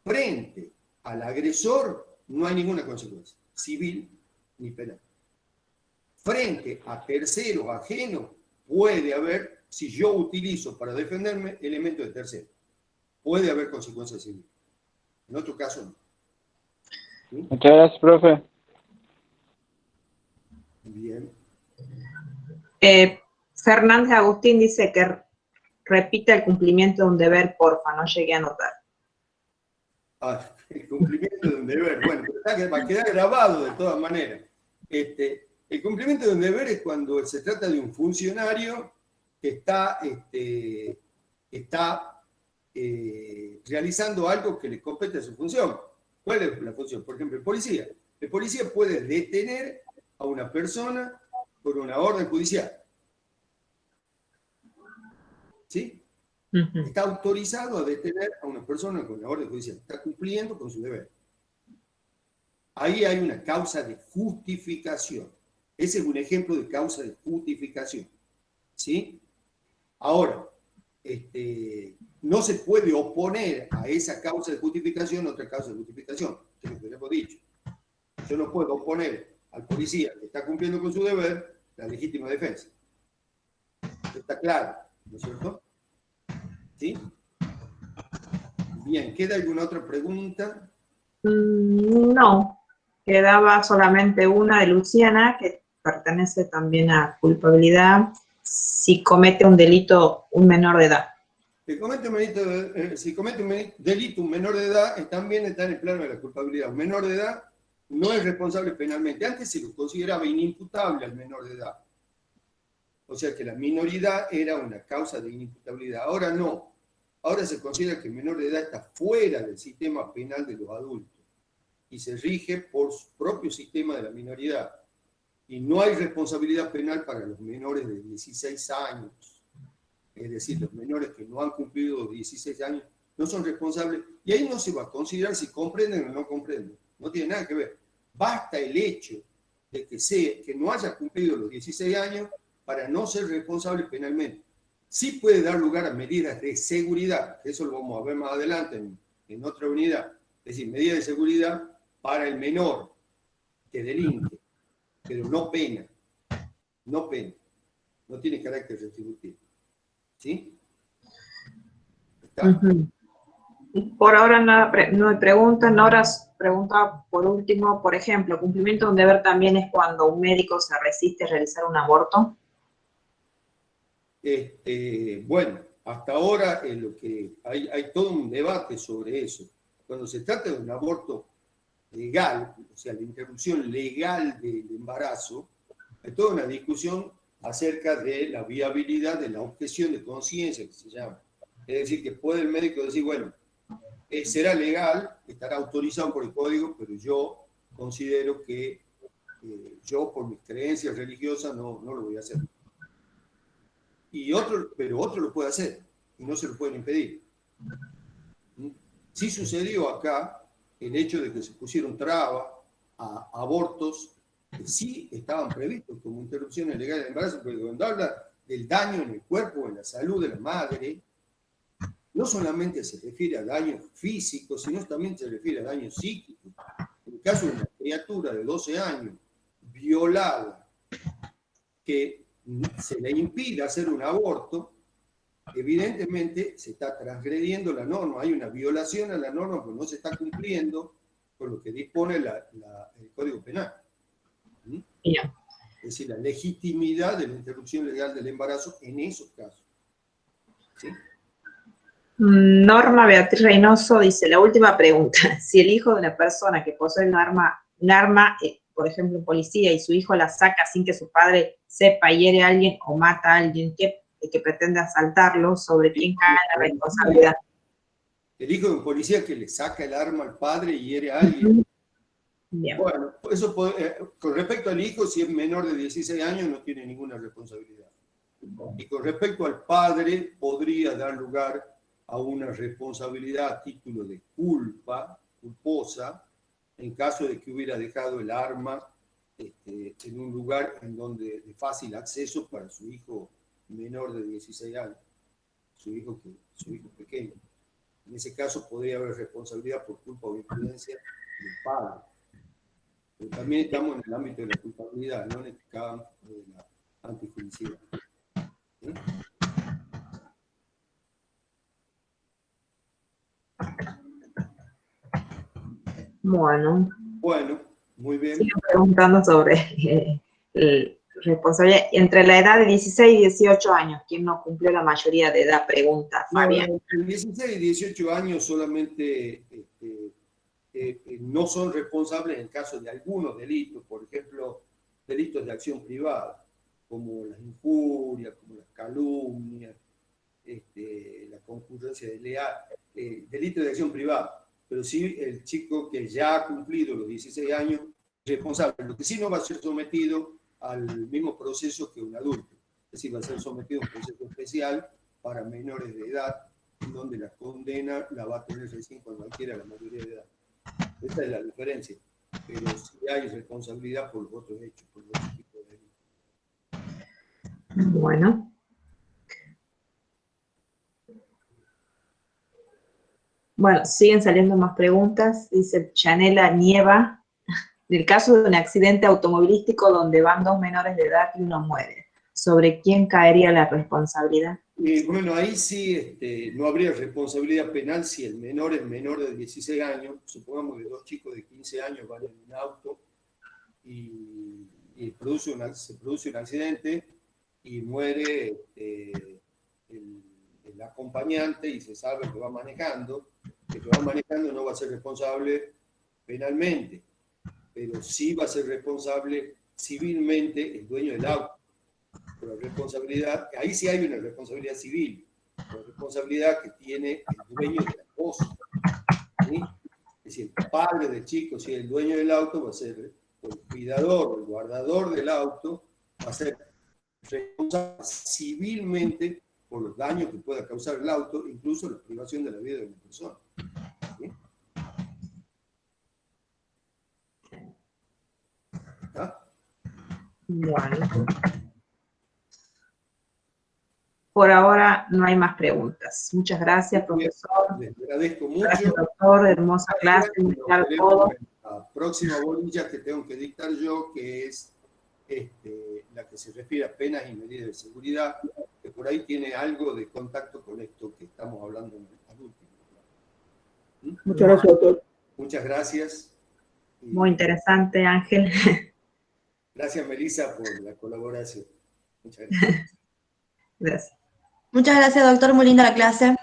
frente al agresor no hay ninguna consecuencia, civil ni penal. Frente a terceros ajenos puede haber, si yo utilizo para defenderme, elementos de tercero. Puede haber consecuencias civiles. En otro caso, no. ¿Sí?
Muchas gracias, profe.
Bien.
Fernández Agustín dice que repite el cumplimiento de un deber, porfa, no llegué a anotar.
El cumplimiento de un deber. Bueno, pero va a quedar grabado de todas maneras. El cumplimiento de un deber es cuando se trata de un funcionario que está realizando algo que le compete a su función. ¿Cuál es la función? Por ejemplo, el policía. El policía puede detener a una persona por una orden judicial. ¿Sí? Uh-huh. Está autorizado a detener a una persona con la orden judicial. Está cumpliendo con su deber. Ahí hay una causa de justificación. Ese es un ejemplo de causa de justificación. ¿Sí? Ahora, no se puede oponer a esa causa de justificación otra causa de justificación. Es lo que hemos dicho. Yo no puedo oponer al policía que está cumpliendo con su deber la legítima defensa. Está claro, ¿no es cierto? ¿Sí? Bien, ¿queda alguna otra pregunta?
No, quedaba solamente una de Luciana, que pertenece también a culpabilidad, si comete un delito un menor de edad.
Si comete un delito un menor de edad, también está en el plano de la culpabilidad. Un menor de edad no es responsable penalmente. Antes se lo consideraba inimputable al menor de edad. O sea que la minoridad era una causa de inimputabilidad. Ahora no. Ahora se considera que el menor de edad está fuera del sistema penal de los adultos y se rige por su propio sistema de la minoridad. Y no hay responsabilidad penal para los menores de 16 años. Es decir, los menores que no han cumplido los 16 años no son responsables. Y ahí no se va a considerar si comprenden o no comprenden. No tiene nada que ver. Basta el hecho de que no haya cumplido los 16 años para no ser responsable penalmente. Sí puede dar lugar a medidas de seguridad, que eso lo vamos a ver más adelante en otra unidad. Es decir, medidas de seguridad para el menor que delinque, pero no pena. No pena. No tiene carácter retributivo. ¿Sí? ¿Está?
Por ahora no hay preguntas. Nora pregunta por último, por ejemplo, cumplimiento de un deber también es cuando un médico se resiste a realizar un aborto.
Bueno, hasta ahora en lo que hay todo un debate sobre eso. Cuando se trata de un aborto legal, o sea, la interrupción legal del embarazo, hay toda una discusión acerca de la viabilidad de la objeción de conciencia, que se llama. Es decir, que puede el médico decir, bueno, será legal, estará autorizado por el código, pero yo considero que yo, por mis creencias religiosas, no lo voy a hacer. Pero otro lo puede hacer y no se lo pueden impedir. Sí sucedió acá el hecho de que se pusieron trabas a abortos que sí estaban previstos como interrupciones legales del embarazo, porque cuando habla del daño en el cuerpo, en la salud de la madre, no solamente se refiere a daño físico, sino también se refiere a daño psíquico. En el caso de una criatura de 12 años violada, que se le impide hacer un aborto, evidentemente se está transgrediendo la norma. Hay una violación a la norma porque no se está cumpliendo con lo que dispone el Código Penal.
Bien.
Es decir, la legitimidad de la interrupción legal del embarazo en esos casos. ¿Sí?
Norma Beatriz Reynoso dice, la última pregunta, si el hijo de una persona que posee un arma, por ejemplo, un policía, y su hijo la saca sin que su padre sepa, hiere a alguien o mata a alguien que pretende asaltarlo, ¿sobre quién cae la responsabilidad?
El hijo de un policía que le saca el arma al padre y hiere a alguien.
Bien.
Bueno, eso con respecto al hijo, si es menor de 16 años, no tiene ninguna responsabilidad. Y con respecto al padre, podría dar lugar a una responsabilidad a título de culposa, en caso de que hubiera dejado el arma en un lugar en donde de fácil acceso para su hijo menor de 16 años, su hijo pequeño. En ese caso podría haber responsabilidad por culpa o imprudencia del padre. Pero también estamos en el ámbito de la culpabilidad, no en el campo de la antijudicial. ¿Sí?
Bueno,
muy bien.
sigo preguntando sobre responsabilidad entre la edad de 16 y 18 años. ¿Quién no cumplió la mayoría de edad? Pregunta Fabián.
Entre 16 y 18 años solamente no son responsables en caso de algunos delitos, por ejemplo, delitos de acción privada, como las injurias, como las calumnias, la concurrencia desleal, delitos de acción privada. Pero sí, el chico que ya ha cumplido los 16 años es responsable. Lo que sí no va a ser sometido al mismo proceso que un adulto. Es decir, va a ser sometido a un proceso especial para menores de edad, donde la condena la va a tener recién cuando adquiera la mayoría de edad. Esa es la diferencia. Pero sí hay responsabilidad por los otros hechos, por los otros tipos de delitos.
Bueno. Bueno, siguen saliendo más preguntas. Dice Chanela Nieva, del caso de un accidente automovilístico donde van 2 menores de edad y uno muere. ¿sobre quién caería la responsabilidad?
Y bueno, ahí sí no habría responsabilidad penal si el menor es menor de 16 años. Supongamos que dos chicos de 15 años van en un auto y se produce un accidente y muere el acompañante y se sabe que va manejando. El que va manejando no va a ser responsable penalmente, pero sí va a ser responsable civilmente el dueño del auto. Pero la responsabilidad, ahí sí hay una responsabilidad civil, la responsabilidad que tiene el dueño de la cosa. ¿Sí? Es decir, el padre del chico, si es el dueño del auto, va a ser el cuidador, el guardador del auto, va a ser responsable civilmente por los daños que pueda causar el auto, incluso la privación de la vida de una persona. ¿Sí? ¿Está?
Bueno. Por ahora no hay más preguntas. Muchas gracias, profesor.
Les agradezco mucho.
Gracias, doctor. Hermosa clase. Muy claro todo.
La próxima bolilla que tengo que dictar yo, que es la que se refiere a penas y medidas de seguridad, que por ahí tiene algo de contacto con esto que estamos hablando al último.
Muchas gracias, doctor.
Muchas gracias.
Muy interesante, Ángel.
Gracias, Melissa, por la colaboración. Muchas gracias.
Gracias.
Muchas gracias, doctor. Muy linda la clase.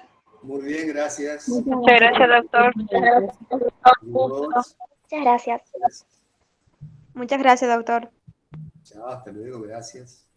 Muy bien, gracias.
Muchas gracias, doctor.
Saludos.
Muchas gracias. Muchas gracias, doctor.
Chao, hasta luego, gracias.